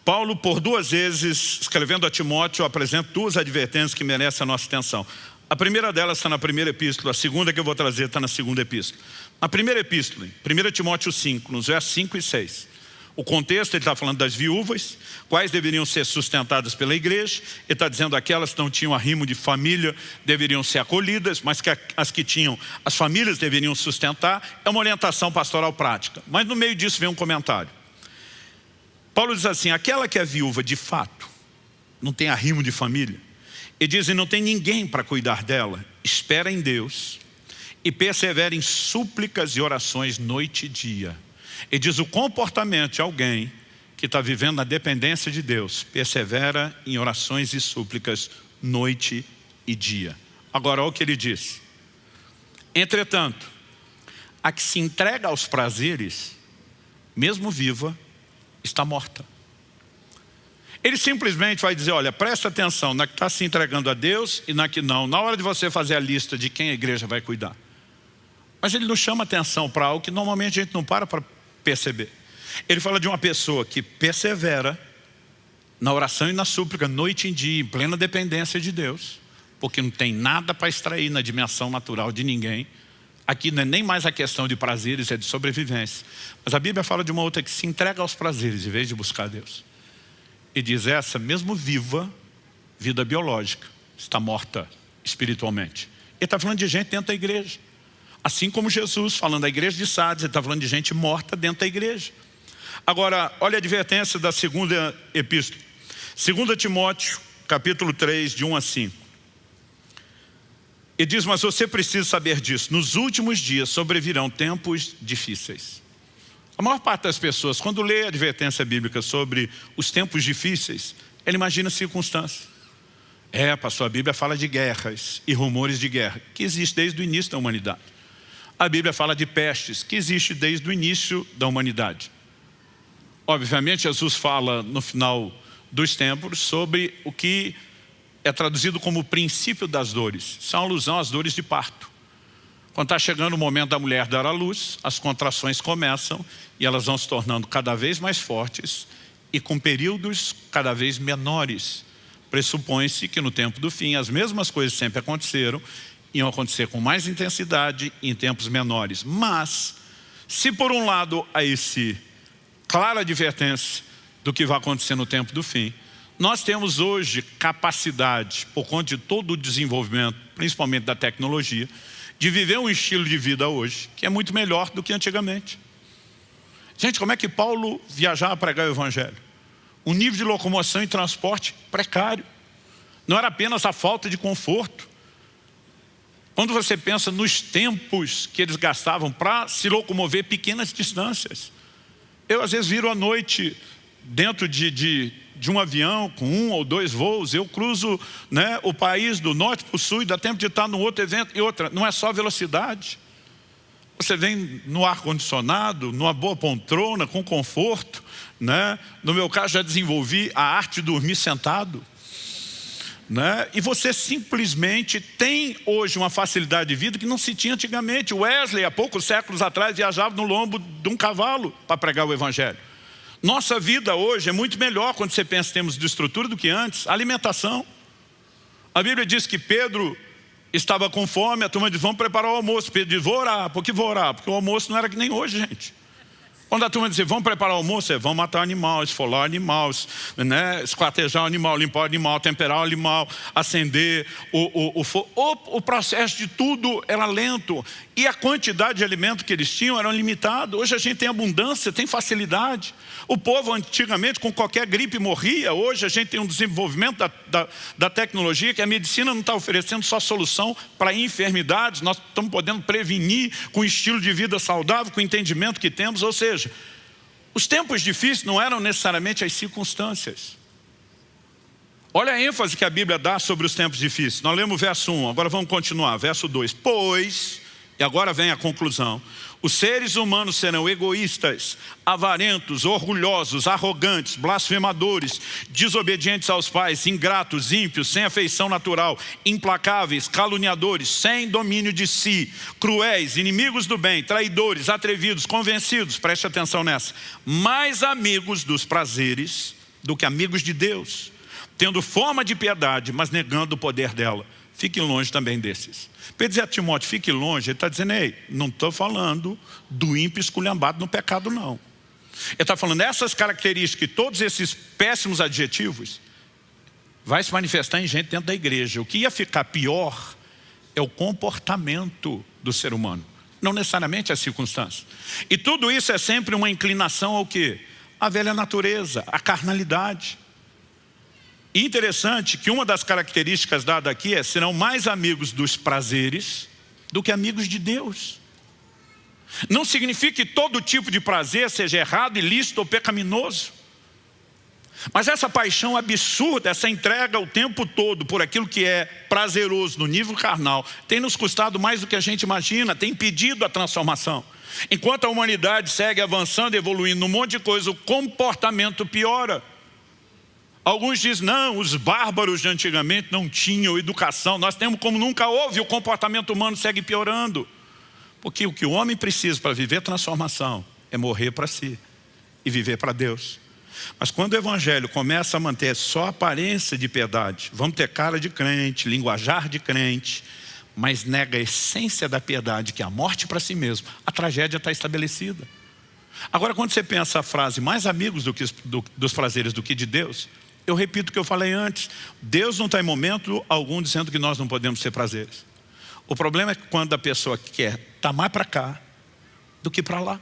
Paulo, por 2 vezes, escrevendo a Timóteo, apresenta 2 advertências que merecem a nossa atenção. A primeira delas está na primeira epístola, a segunda que eu vou trazer está na segunda epístola. Na primeira epístola, 1 Timóteo 5, nos versos 5 e 6. O contexto, ele está falando das viúvas, quais deveriam ser sustentadas pela igreja. Ele está dizendo aquelas que não tinham arrimo de família deveriam ser acolhidas, mas que as que tinham, as famílias deveriam sustentar. É uma orientação pastoral prática. Mas no meio disso vem um comentário. Paulo diz assim, aquela que é viúva de fato, não tem arrimo de família, e diz, não tem ninguém para cuidar dela, espera em Deus e persevera em súplicas e orações noite e dia. E diz, o comportamento de alguém que está vivendo na dependência de Deus persevera em orações e súplicas noite e dia. Agora olha o que ele diz. Entretanto, a que se entrega aos prazeres, mesmo viva, está morta. Ele simplesmente vai dizer, olha, presta atenção na que está se entregando a Deus e na que não. Na hora de você fazer a lista de quem a igreja vai cuidar. Mas ele não chama atenção para algo que normalmente a gente não para perceber. Ele fala de uma pessoa que persevera na oração e na súplica, noite e dia, em plena dependência de Deus, porque não tem nada para extrair na dimensão natural de ninguém. Aqui não é nem mais a questão de prazeres, é de sobrevivência. Mas a Bíblia fala de uma outra que se entrega aos prazeres em vez de buscar Deus. E diz, essa mesmo viva, vida biológica, está morta espiritualmente. Ele está falando de gente dentro da igreja. Assim como Jesus, falando da igreja de Sardes, ele está falando de gente morta dentro da igreja. Agora, olha a advertência da segunda epístola. 2 Timóteo, capítulo 3, de 1 a 5. Ele diz, mas você precisa saber disso. Nos últimos dias sobrevirão tempos difíceis. A maior parte das pessoas, quando lê a advertência bíblica sobre os tempos difíceis, ela imagina circunstâncias. Pastor, a Bíblia fala de guerras e rumores de guerra, que existe desde o início da humanidade. A Bíblia fala de pestes, que existe desde o início da humanidade. Obviamente, Jesus fala no final dos tempos sobre o que é traduzido como o princípio das dores. Isso é uma alusão às dores de parto. Quando está chegando o momento da mulher dar à luz, as contrações começam e elas vão se tornando cada vez mais fortes e com períodos cada vez menores. Pressupõe-se que no tempo do fim as mesmas coisas sempre aconteceram, iam acontecer com mais intensidade em tempos menores. Mas, se por um lado há esse clara advertência do que vai acontecer no tempo do fim, Nós temos hoje capacidade, por conta de todo o desenvolvimento, principalmente da tecnologia, de viver um estilo de vida hoje que é muito melhor do que antigamente. Gente, como é que Paulo viajava para pregar o Evangelho? O nível de locomoção e transporte precário. Não era apenas a falta de conforto. Quando você pensa nos tempos que eles gastavam para se locomover pequenas distâncias. Eu às vezes viro à noite dentro de um avião com 1 ou 2 voos. Eu cruzo, né, o país do norte para o sul e dá tempo de estar num outro evento. E outra, não é só velocidade. Você vem no ar-condicionado, numa boa poltrona, com conforto, né? No meu caso já desenvolvi a arte de dormir sentado, né? E você simplesmente tem hoje uma facilidade de vida que não se tinha antigamente. Wesley, há poucos séculos atrás, viajava no lombo de um cavalo para pregar o Evangelho. Nossa vida hoje é muito melhor quando você pensa em termos de estrutura do que antes. Alimentação. A Bíblia diz que Pedro estava com fome, a turma diz, vamos preparar o almoço. Pedro diz, vou orar. Por que vou orar? Porque o almoço não era que nem hoje, gente. Quando a turma diz, vamos preparar o almoço, vamos matar o animal, esfolar o animal, né? Esquartejar o animal, limpar o animal, temperar o animal, acender o fogo. O processo de tudo era lento. E a quantidade de alimento que eles tinham era limitada. Hoje a gente tem abundância, tem facilidade. O povo antigamente com qualquer gripe morria. Hoje a gente tem um desenvolvimento da tecnologia que a medicina não está oferecendo só solução para enfermidades. Nós estamos podendo prevenir com o estilo de vida saudável, com o entendimento que temos. Ou seja, os tempos difíceis não eram necessariamente as circunstâncias. Olha a ênfase que a Bíblia dá sobre os tempos difíceis. Nós lemos o verso 1, agora vamos continuar. Verso 2. Pois, e agora vem a conclusão, os seres humanos serão egoístas, avarentos, orgulhosos, arrogantes, blasfemadores, desobedientes aos pais, ingratos, ímpios, sem afeição natural, implacáveis, caluniadores, sem domínio de si, cruéis, inimigos do bem, traidores, atrevidos, convencidos, preste atenção nessa, mais amigos dos prazeres do que amigos de Deus, tendo forma de piedade, mas negando o poder dela. Fique longe também desses. Pedro diz a Timóteo, fique longe. Ele está dizendo, ei, não estou falando do ímpio esculhambado no pecado, não. Ele está falando, essas características, todos esses péssimos adjetivos, vai se manifestar em gente dentro da igreja. O que ia ficar pior é o comportamento do ser humano, não necessariamente as circunstâncias. E tudo isso é sempre uma inclinação ao quê? A velha natureza, a carnalidade. E interessante que uma das características dadas aqui é, serão mais amigos dos prazeres do que amigos de Deus. Não significa que todo tipo de prazer seja errado, ilícito ou pecaminoso. Mas essa paixão absurda, essa entrega o tempo todo por aquilo que é prazeroso no nível carnal, tem nos custado mais do que a gente imagina, tem impedido a transformação. Enquanto a humanidade segue avançando, evoluindo num monte de coisa, o comportamento piora. Alguns dizem, não, os bárbaros de antigamente não tinham educação. Nós temos como nunca houve, o comportamento humano segue piorando. Porque o que o homem precisa para viver transformação é morrer para si e viver para Deus. Mas quando o evangelho começa a manter só a aparência de piedade, vamos ter cara de crente, linguajar de crente, mas nega a essência da piedade, que é a morte para si mesmo, a tragédia está estabelecida. Agora, quando você pensa a frase, mais amigos dos prazeres do que de Deus, eu repito o que eu falei antes, Deus não está em momento algum dizendo que nós não podemos ter prazeres. O problema é que quando a pessoa quer estar mais para cá do que para lá.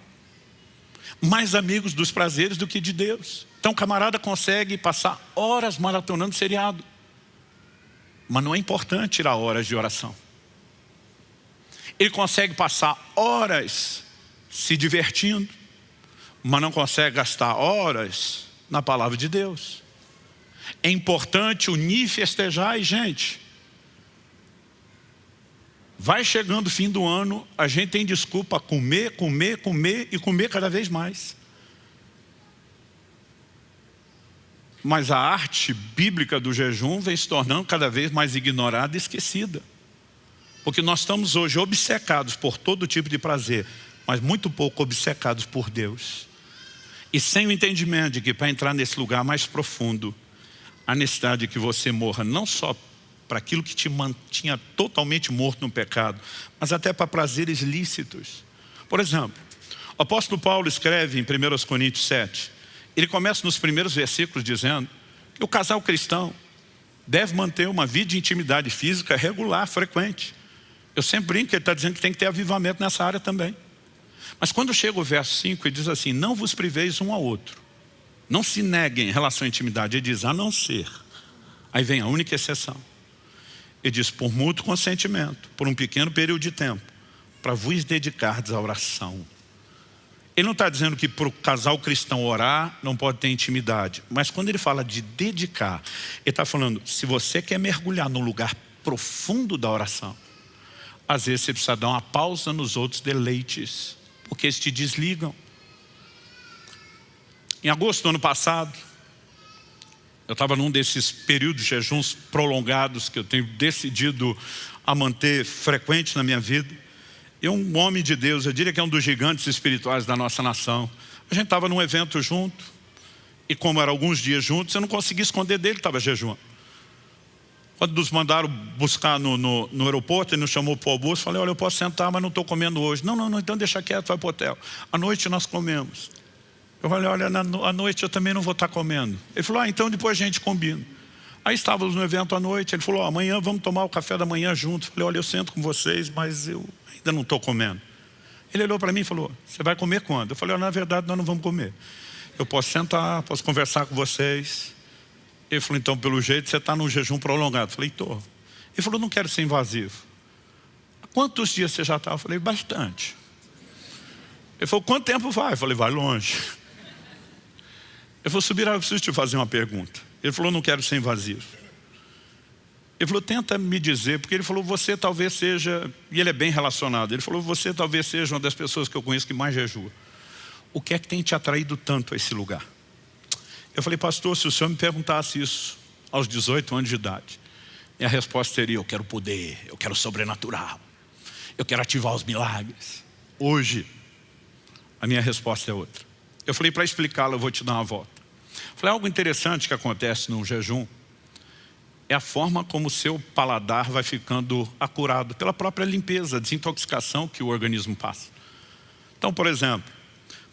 Mais amigos dos prazeres do que de Deus. Então o camarada consegue passar horas maratonando seriado. Mas não é importante tirar horas de oração. Ele consegue passar horas se divertindo, mas não consegue gastar horas na palavra de Deus. É importante unir e festejar, e gente, vai chegando o fim do ano, a gente tem desculpa comer, comer, comer e comer cada vez mais. Mas a arte bíblica do jejum vem se tornando cada vez mais ignorada e esquecida. Porque nós estamos hoje obcecados por todo tipo de prazer, mas muito pouco obcecados por Deus. E sem o entendimento de que para entrar nesse lugar mais profundo, a necessidade de que você morra não só para aquilo que te mantinha totalmente morto no pecado, mas até para prazeres lícitos. Por exemplo, o apóstolo Paulo escreve em 1 Coríntios 7, ele começa nos primeiros versículos dizendo que o casal cristão deve manter uma vida de intimidade física regular, frequente. Eu sempre brinco que ele está dizendo que tem que ter avivamento nessa área também. Mas quando chega o verso 5, ele diz assim, não vos priveis um ao outro. Não se neguem em relação à intimidade. Ele diz, a não ser. Aí vem a única exceção. Ele diz, por mútuo consentimento, por um pequeno período de tempo, para vos dedicardes à oração. Ele não está dizendo que para o casal cristão orar não pode ter intimidade. Mas quando ele fala de dedicar, ele está falando, se você quer mergulhar num lugar profundo da oração, às vezes você precisa dar uma pausa nos outros deleites, porque eles te desligam. Em agosto do ano passado, eu estava num desses períodos de jejuns prolongados que eu tenho decidido a manter frequente na minha vida. E um homem de Deus, eu diria que é um dos gigantes espirituais da nossa nação. A gente estava num evento junto, e como eram alguns dias juntos, eu não conseguia esconder dele que estava jejuando. Quando nos mandaram buscar no aeroporto, ele nos chamou para o almoço, falei, olha, eu posso sentar, mas não estou comendo hoje. Não, então deixa quieto, vai para o hotel. À noite nós comemos. Eu falei, olha, à noite eu também não vou estar comendo. Ele falou, então depois a gente combina. Aí estávamos no evento à noite, ele falou, amanhã vamos tomar o café da manhã juntos. Eu falei, olha, eu sento com vocês, mas eu ainda não estou comendo. Ele olhou para mim e falou, você vai comer quando? Eu falei, olha, na verdade nós não vamos comer. Eu posso sentar, posso conversar com vocês. Ele falou, então pelo jeito você está num jejum prolongado. Eu falei, estou. Ele falou, não quero ser invasivo. Quantos dias você já está? Eu falei, bastante. Ele falou, quanto tempo vai? Eu falei, vai longe. Eu vou subir, eu preciso te fazer uma pergunta. Ele falou, não quero ser invasivo. Ele falou, tenta me dizer, porque ele falou, você talvez seja, e ele é bem relacionado, ele falou, você talvez seja uma das pessoas que eu conheço que mais jejua. O que é que tem te atraído tanto a esse lugar? Eu falei, pastor, se o senhor me perguntasse isso aos 18 anos de idade, minha resposta seria, eu quero poder, eu quero sobrenatural, eu quero ativar os milagres. Hoje, a minha resposta é outra. Eu falei, para explicá-la, eu vou te dar uma volta. Eu falei, algo interessante que acontece no jejum é a forma como o seu paladar vai ficando acurado pela própria limpeza, desintoxicação que o organismo passa. Então, por exemplo,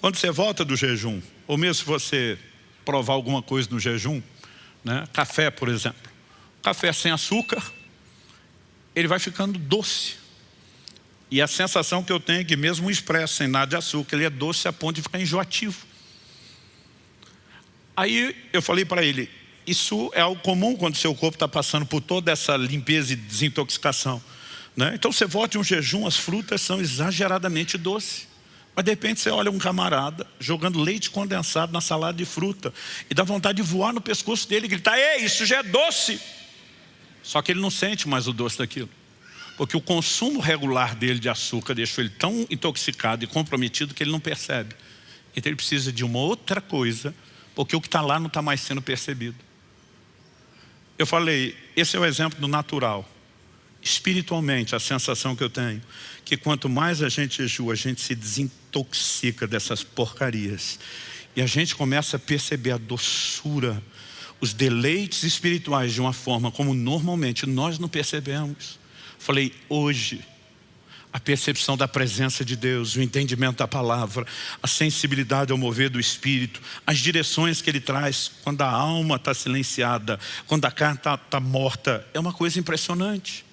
quando você volta do jejum, ou mesmo se você provar alguma coisa no jejum, né, café, por exemplo. Café sem açúcar, ele vai ficando doce. E a sensação que eu tenho é que mesmo o expresso sem nada de açúcar, ele é doce a ponto de ficar enjoativo. Aí eu falei para ele, isso é algo comum quando o seu corpo está passando por toda essa limpeza e desintoxicação, né? Então você volta de um jejum, as frutas são exageradamente doces. Mas de repente você olha um camarada jogando leite condensado na salada de fruta e dá vontade de voar no pescoço dele e gritar, ei, isso já é doce. Só que ele não sente mais o doce daquilo. Porque o consumo regular dele de açúcar deixou ele tão intoxicado e comprometido que ele não percebe. Então ele precisa de uma outra coisa, porque o que está lá não está mais sendo percebido. Eu falei, esse é o exemplo do natural. Espiritualmente, a sensação que eu tenho, que quanto mais a gente jejua, a gente se desintoxica dessas porcarias. E a gente começa a perceber a doçura, os deleites espirituais de uma forma como normalmente nós não percebemos. Falei, hoje, a percepção da presença de Deus, o entendimento da palavra, a sensibilidade ao mover do Espírito, as direções que Ele traz quando a alma está silenciada, quando a carne está morta, é uma coisa impressionante.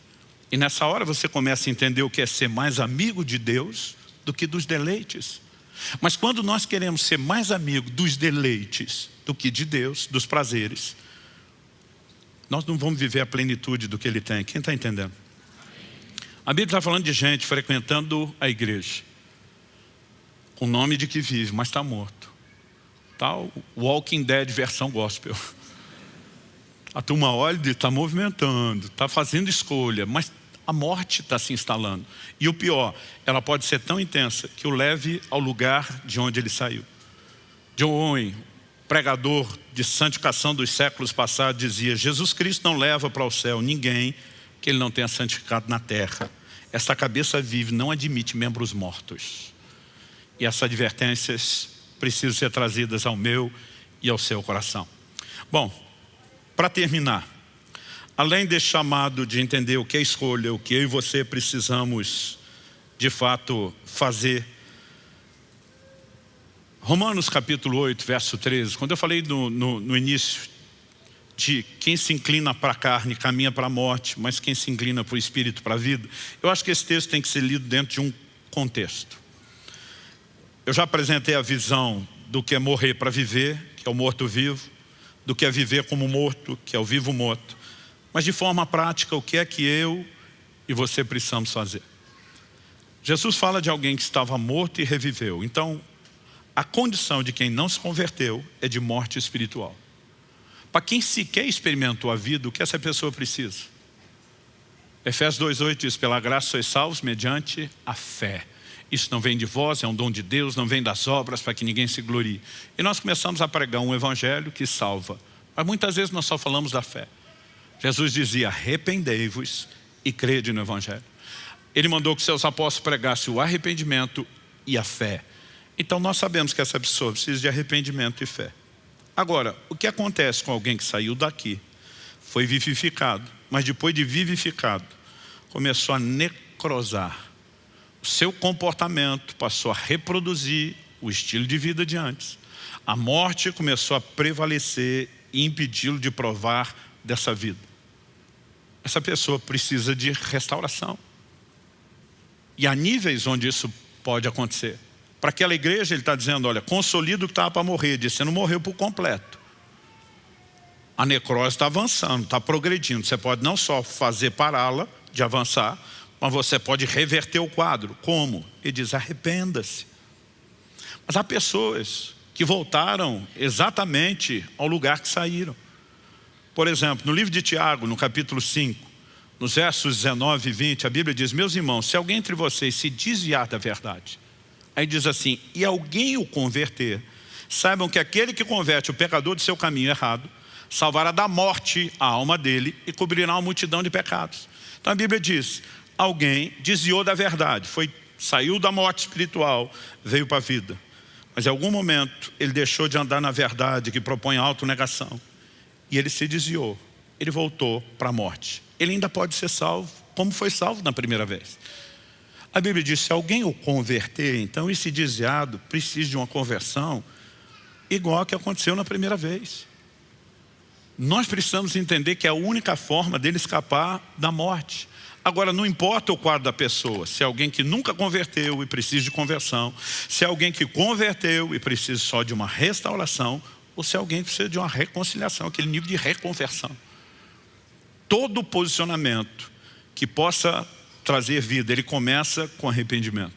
E nessa hora você começa a entender o que é ser mais amigo de Deus do que dos deleites. Mas quando nós queremos ser mais amigo dos deleites do que de Deus, dos prazeres, nós não vamos viver a plenitude do que Ele tem. Quem está entendendo? A Bíblia está falando de gente frequentando a igreja, com o nome de que vive, mas está morto. Tá o Walking Dead versão gospel. A turma olha e está movimentando, está fazendo escolha, mas a morte está se instalando. E o pior, ela pode ser tão intensa que o leve ao lugar de onde ele saiu. John Owen, pregador de santificação dos séculos passados, dizia, Jesus Cristo não leva para o céu ninguém que Ele não tenha santificado na terra. Essa cabeça vive não admite membros mortos. E essas advertências precisam ser trazidas ao meu e ao seu coração. Bom, para terminar, além desse chamado de entender o que é escolha, o que eu e você precisamos de fato fazer, Romanos capítulo 8, verso 13, quando eu falei no início de quem se inclina para a carne caminha para a morte, mas quem se inclina para o Espírito para a vida, eu acho que esse texto tem que ser lido dentro de um contexto. Eu já apresentei a visão do que é morrer para viver, que é o morto-vivo, do que é viver como morto, que é o vivo-morto. Mas de forma prática, o que é que eu e você precisamos fazer? Jesus fala de alguém que estava morto e reviveu. Então, a condição de quem não se converteu é de morte espiritual. Para quem sequer experimentou a vida, o que essa pessoa precisa? Efésios 2,8 diz, pela graça sois salvos mediante a fé. Isso não vem de vós, é um dom de Deus, não vem das obras para que ninguém se glorie. E nós começamos a pregar um evangelho que salva. Mas muitas vezes nós só falamos da fé. Jesus dizia, arrependei-vos e crede no evangelho. Ele mandou que seus apóstolos pregassem o arrependimento e a fé. Então nós sabemos que essa pessoa precisa de arrependimento e fé. Agora, o que acontece com alguém que saiu daqui, foi vivificado, mas depois de vivificado, começou a necrosar. O seu comportamento passou a reproduzir o estilo de vida de antes. A morte começou a prevalecer e impedi-lo de provar dessa vida. Essa pessoa precisa de restauração. E há níveis onde isso pode acontecer. Para aquela igreja ele está dizendo, olha, consolida o que estava para morrer. Diz, você não morreu por completo. A necrose está avançando, está progredindo. Você pode não só fazer pará-la de avançar, mas você pode reverter o quadro. Como? Ele diz, arrependa-se. Mas há pessoas que voltaram exatamente ao lugar que saíram. Por exemplo, no livro de Tiago, no capítulo 5, nos versos 19 e 20, a Bíblia diz, meus irmãos, se alguém entre vocês se desviar da verdade, aí diz assim, e alguém o converter, saibam que aquele que converte o pecador do seu caminho errado, salvará da morte a alma dele e cobrirá uma multidão de pecados. Então a Bíblia diz, alguém desviou da verdade, saiu da morte espiritual, veio para a vida. Mas em algum momento ele deixou de andar na verdade que propõe a autonegação. E ele se desviou, ele voltou para a morte. Ele ainda pode ser salvo, como foi salvo na primeira vez. A Bíblia diz, se alguém o converter, então esse desviado precisa de uma conversão igual a que aconteceu na primeira vez. Nós precisamos entender que é a única forma dele escapar da morte. Agora, não importa o quadro da pessoa, se é alguém que nunca converteu e precisa de conversão, se é alguém que converteu e precisa só de uma restauração, ou se é alguém que precisa de uma reconciliação, aquele nível de reconversão. Todo posicionamento que possa trazer vida, ele começa com arrependimento.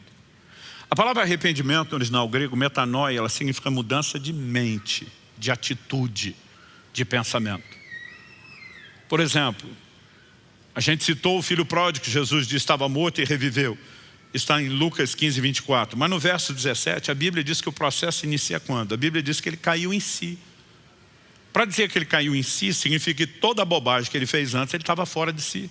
A palavra arrependimento, no original grego, metanoia, ela significa mudança de mente, de atitude, de pensamento. Por exemplo, a gente citou o filho pródigo que Jesus disse estava morto e reviveu. Está em Lucas 15, 24. Mas no verso 17, a Bíblia diz que o processo inicia quando? A Bíblia diz que ele caiu em si. Para dizer que ele caiu em si, significa que toda a bobagem que ele fez antes, ele estava fora de si.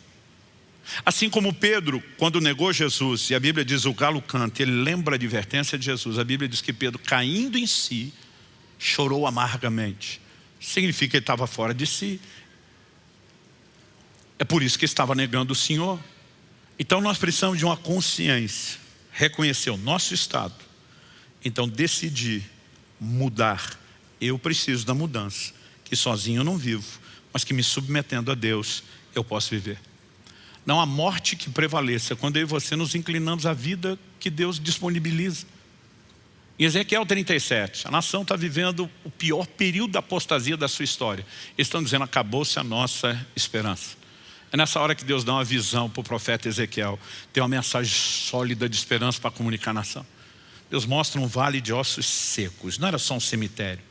Assim como Pedro, quando negou Jesus, e a Bíblia diz o galo canta, ele lembra a advertência de Jesus. A Bíblia diz que Pedro, caindo em si, chorou amargamente. Significa que ele estava fora de si. É por isso que estava negando o Senhor. Então nós precisamos de uma consciência, reconhecer o nosso estado, então decidir mudar. Eu preciso da mudança, que sozinho eu não vivo, mas que me submetendo a Deus eu posso viver. Não há morte que prevaleça quando eu e você nos inclinamos à vida que Deus disponibiliza. Em Ezequiel 37, a nação está vivendo o pior período da apostasia da sua história. Eles estão dizendo, acabou-se a nossa esperança. É nessa hora que Deus dá uma visão para o profeta Ezequiel. Tem uma mensagem sólida de esperança para comunicar à nação. Deus mostra um vale de ossos secos. Não era só um cemitério.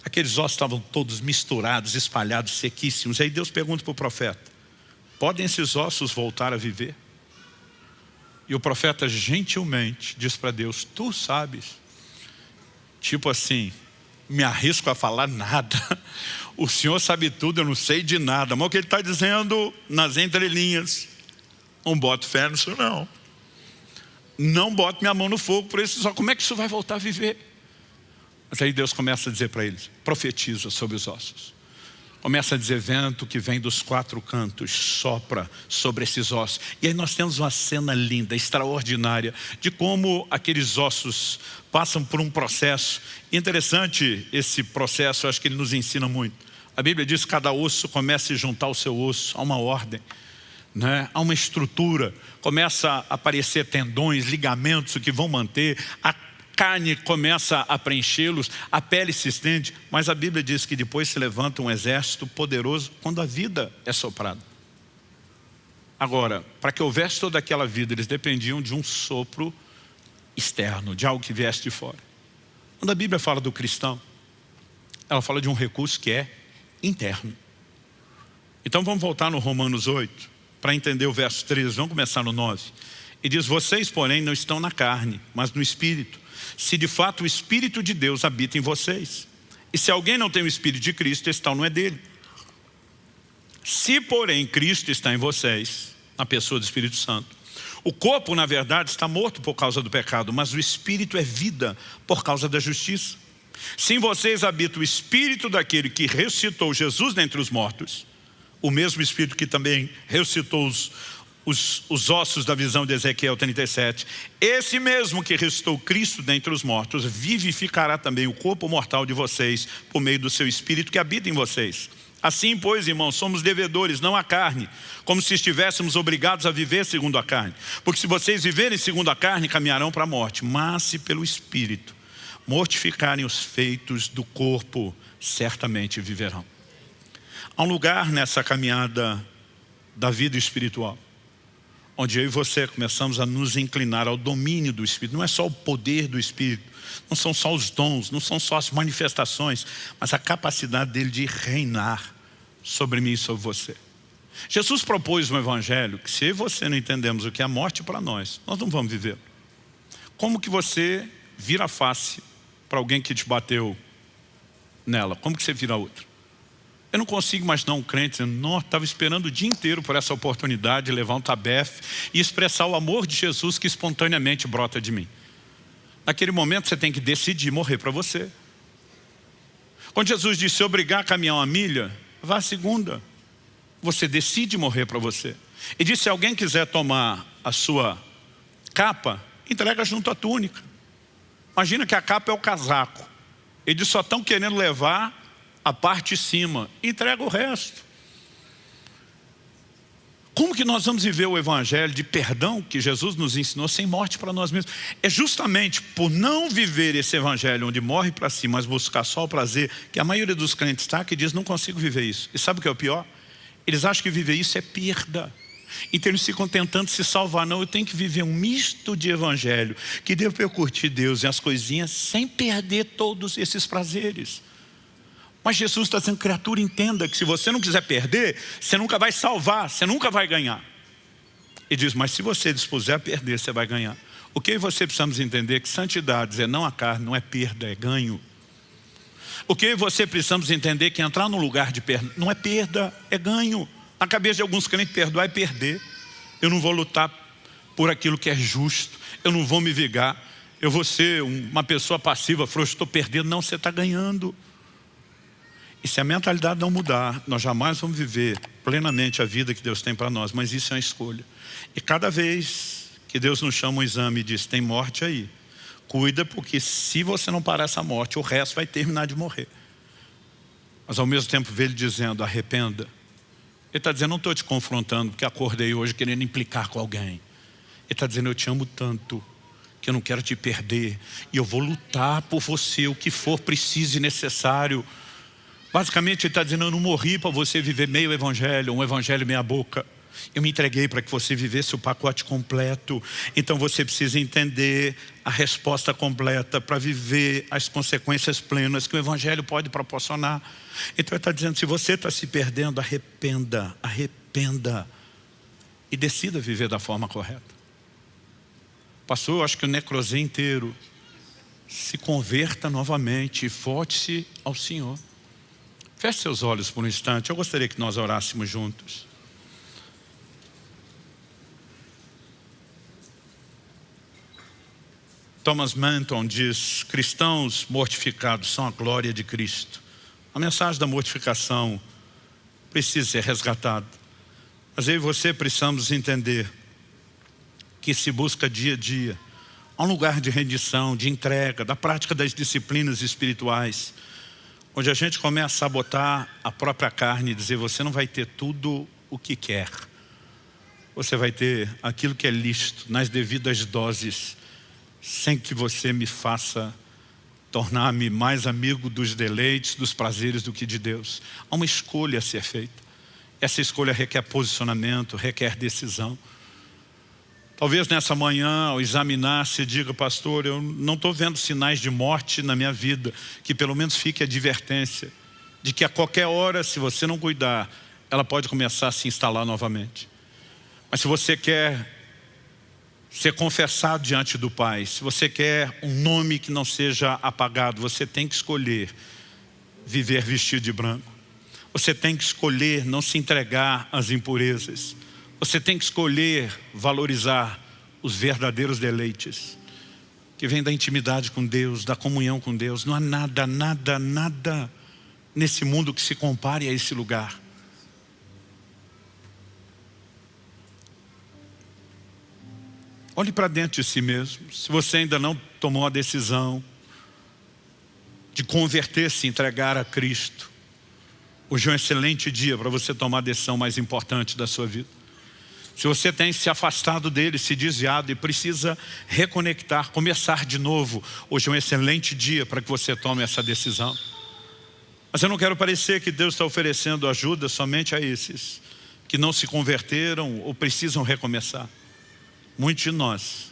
Aqueles ossos estavam todos misturados, espalhados, sequíssimos. Aí Deus pergunta para o profeta, podem esses ossos voltar a viver? E o profeta gentilmente diz para Deus, tu sabes. Tipo assim, me arrisco a falar nada. O Senhor sabe tudo, eu não sei de nada. Mas o que ele está dizendo nas entrelinhas, não boto fé nisso não. Não boto minha mão no fogo por isso. Só como é que isso vai voltar a viver? Mas aí Deus começa a dizer para eles, profetiza sobre os ossos. Começa a dizer, vento que vem dos quatro cantos, sopra sobre esses ossos. E aí nós temos uma cena linda, extraordinária, de como aqueles ossos passam por um processo. Interessante esse processo, eu acho que ele nos ensina muito. A Bíblia diz que cada osso começa a se juntar ao seu osso, há uma ordem, né? Há uma estrutura, começa a aparecer tendões, ligamentos que vão manter, a carne começa a preenchê-los, a pele se estende, mas a Bíblia diz que depois se levanta um exército poderoso quando a vida é soprada. Agora, para que houvesse toda aquela vida, eles dependiam de um sopro externo, de algo que viesse de fora. Quando a Bíblia fala do cristão, ela fala de um recurso que é interno. Então vamos voltar no Romanos 8, para entender o verso 13, vamos começar no 9. E diz, vocês porém não estão na carne, mas no Espírito, se de fato o Espírito de Deus habita em vocês. E se alguém não tem o Espírito de Cristo, esse tal não é dele. Se porém Cristo está em vocês, na pessoa do Espírito Santo, o corpo na verdade está morto por causa do pecado, mas o Espírito é vida por causa da justiça. Se em vocês habita o Espírito daquele que ressuscitou Jesus dentre os mortos, o mesmo Espírito que também ressuscitou os ossos da visão de Ezequiel 37, esse mesmo que ressuscitou Cristo dentre os mortos, vivificará também o corpo mortal de vocês, por meio do seu Espírito que habita em vocês. Assim, pois, irmãos, somos devedores, não à carne, como se estivéssemos obrigados a viver segundo a carne. Porque se vocês viverem segundo a carne, caminharão para a morte. Mas se pelo Espírito mortificarem os feitos do corpo, certamente viverão. Há um lugar nessa caminhada da vida espiritual, onde eu e você começamos a nos inclinar ao domínio do Espírito. Não é só o poder do Espírito, não são só os dons, não são só as manifestações, mas a capacidade dele de reinar sobre mim e sobre você. Jesus propôs um evangelho que, se eu e você não entendemos o que é a morte para nós não vamos viver. Como que você vira a face para alguém que te bateu nela? Como que você vira a outra? Eu não consigo imaginar um crente dizendo, nossa, estava esperando o dia inteiro por essa oportunidade de levar um tabefe e expressar o amor de Jesus que espontaneamente brota de mim. Naquele momento você tem que decidir morrer para você. Quando Jesus disse, se obrigar a caminhar uma milha, vá a segunda. Você decide morrer para você. E disse, se alguém quiser tomar a sua capa, entrega junto à túnica. Imagina que a capa é o casaco. Eles só estão querendo levar a parte de cima, entrega o resto. Como que nós vamos viver o evangelho de perdão que Jesus nos ensinou sem morte para nós mesmos? É justamente por não viver esse evangelho onde morre para si, mas buscar só o prazer, que a maioria dos crentes está, que diz, não consigo viver isso. E sabe o que é o pior? Eles acham que viver isso é perda. Então eles ficam tentando se salvar. Não, eu tenho que viver um misto de evangelho, que dê para eu curtir Deus e as coisinhas, sem perder todos esses prazeres. Mas Jesus está dizendo, criatura, entenda que se você não quiser perder, você nunca vai salvar, você nunca vai ganhar. E diz, mas se você dispuser a perder, você vai ganhar. O que você precisamos entender é que santidade é não a carne, não é perda, é ganho. O que você precisamos entender é que entrar no lugar de perda não é perda, é ganho. Na cabeça de alguns crentes, perdoar é perder. Eu não vou lutar por aquilo que é justo, eu não vou me vingar, eu vou ser uma pessoa passiva, frouxa, estou perdendo. Não, você está ganhando. E se a mentalidade não mudar, nós jamais vamos viver plenamente a vida que Deus tem para nós. Mas isso é uma escolha. E cada vez que Deus nos chama um exame e diz, tem morte aí, cuida, porque se você não parar essa morte, o resto vai terminar de morrer. Mas ao mesmo tempo vê ele dizendo, arrependa. Ele está dizendo, não estou te confrontando, porque acordei hoje querendo implicar com alguém. Ele está dizendo, eu te amo tanto, que eu não quero te perder. E eu vou lutar por você, o que for preciso e necessário. Basicamente ele está dizendo, eu não morri para você viver meio evangelho, um evangelho meia boca. Eu me entreguei para que você vivesse o pacote completo. Então você precisa entender a resposta completa para viver as consequências plenas que o evangelho pode proporcionar. Então ele está dizendo, se você está se perdendo, arrependa, arrependa. E decida viver da forma correta. Pastor, eu acho que o necrosé inteiro. Se converta novamente e volte-se ao Senhor. Feche seus olhos por um instante. Eu gostaria que nós orássemos juntos. Thomas Manton diz, cristãos mortificados são a glória de Cristo. A mensagem da mortificação precisa ser resgatada. Mas eu e você precisamos entender que se busca dia a dia um lugar de rendição, de entrega, da prática das disciplinas espirituais, onde a gente começa a sabotar a própria carne e dizer: você não vai ter tudo o que quer. Você vai ter aquilo que é lícito, nas devidas doses, sem que você me faça tornar-me mais amigo dos deleites, dos prazeres do que de Deus. Há uma escolha a ser feita. Essa escolha requer posicionamento, requer decisão. Talvez nessa manhã, ao examinar, se diga: pastor, eu não estou vendo sinais de morte na minha vida. Que pelo menos fique a advertência de que a qualquer hora, se você não cuidar, ela pode começar a se instalar novamente. Mas se você quer ser confessado diante do Pai, se você quer um nome que não seja apagado, você tem que escolher viver vestido de branco. Você tem que escolher não se entregar às impurezas. Você tem que escolher valorizar os verdadeiros deleites que vêm da intimidade com Deus, da comunhão com Deus. Não há nada, nada, nada nesse mundo que se compare a esse lugar. Olhe para dentro de si mesmo. Se você ainda não tomou a decisão de converter-se, entregar a Cristo, hoje é um excelente dia para você tomar a decisão mais importante da sua vida. Se você tem se afastado dele, se desviado e precisa reconectar, começar de novo, hoje é um excelente dia para que você tome essa decisão. Mas eu não quero parecer que Deus está oferecendo ajuda somente a esses que não se converteram ou precisam recomeçar. Muitos de nós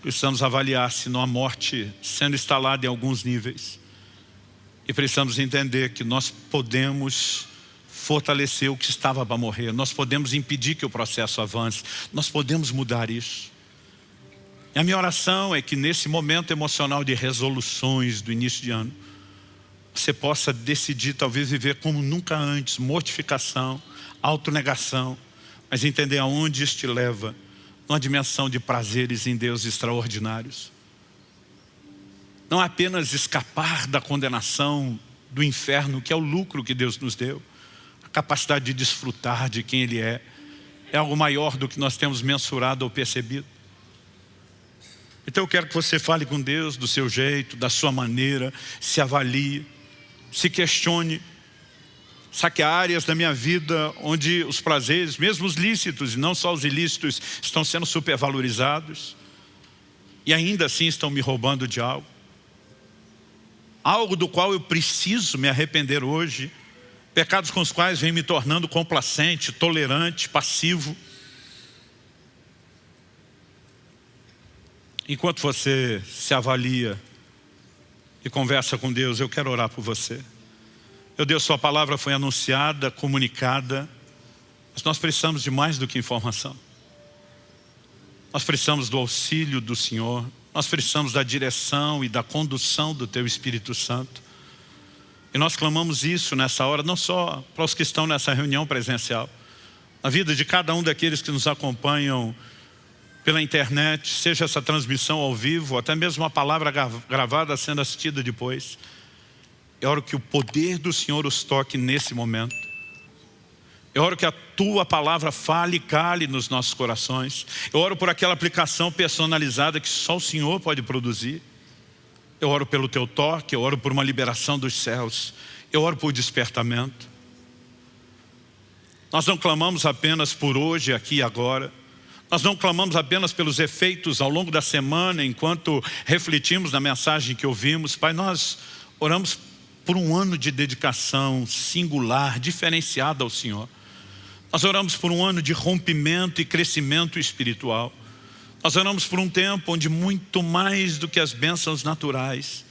precisamos avaliar se não há morte sendo instalada em alguns níveis. E precisamos entender que nós podemos fortalecer o que estava para morrer. Nós podemos impedir que o processo avance. Nós podemos mudar isso. E a minha oração é que nesse momento emocional de resoluções do início de ano, você possa decidir talvez viver como nunca antes, mortificação, autonegação, mas entender aonde isso te leva, numa dimensão de prazeres em Deus extraordinários. Não apenas escapar da condenação do inferno, que é o lucro que Deus nos deu. A capacidade de desfrutar de quem Ele é algo maior do que nós temos mensurado ou percebido. Então eu quero que você fale com Deus do seu jeito, da sua maneira, se avalie, se questione. Sabe que há áreas da minha vida onde os prazeres, mesmo os lícitos e não só os ilícitos, estão sendo supervalorizados e ainda assim estão me roubando de algo. Algo do qual eu preciso me arrepender hoje. Pecados com os quais vem me tornando complacente, tolerante, passivo. Enquanto você se avalia e conversa com Deus, eu quero orar por você. Meu Deus, sua palavra foi anunciada, comunicada, mas nós precisamos de mais do que informação. Nós precisamos do auxílio do Senhor. Nós precisamos da direção e da condução do Teu Espírito Santo. E nós clamamos isso nessa hora, não só para os que estão nessa reunião presencial, na vida de cada um daqueles que nos acompanham pela internet, seja essa transmissão ao vivo, até mesmo uma palavra gravada sendo assistida depois. Eu oro que o poder do Senhor os toque nesse momento. Eu oro que a Tua palavra fale e cale nos nossos corações. Eu oro por aquela aplicação personalizada que só o Senhor pode produzir. Eu oro pelo Teu toque, eu oro por uma liberação dos céus. Eu oro por despertamento. Nós não clamamos apenas por hoje, aqui e agora. Nós não clamamos apenas pelos efeitos ao longo da semana, enquanto refletimos na mensagem que ouvimos. Pai, nós oramos por um ano de dedicação singular, diferenciada ao Senhor. Nós oramos por um ano de rompimento e crescimento espiritual. Nós oramos por um tempo onde muito mais do que as bênçãos naturais,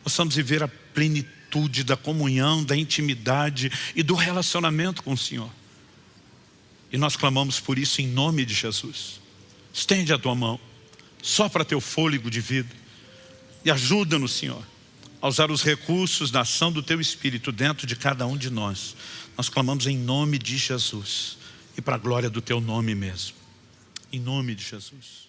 possamos viver a plenitude da comunhão, da intimidade e do relacionamento com o Senhor. E nós clamamos por isso em nome de Jesus. Estende a Tua mão, sopra Teu fôlego de vida e ajuda-nos, Senhor, a usar os recursos da ação do Teu Espírito dentro de cada um de nós. Nós clamamos em nome de Jesus e para a glória do Teu nome mesmo. Em nome de Jesus.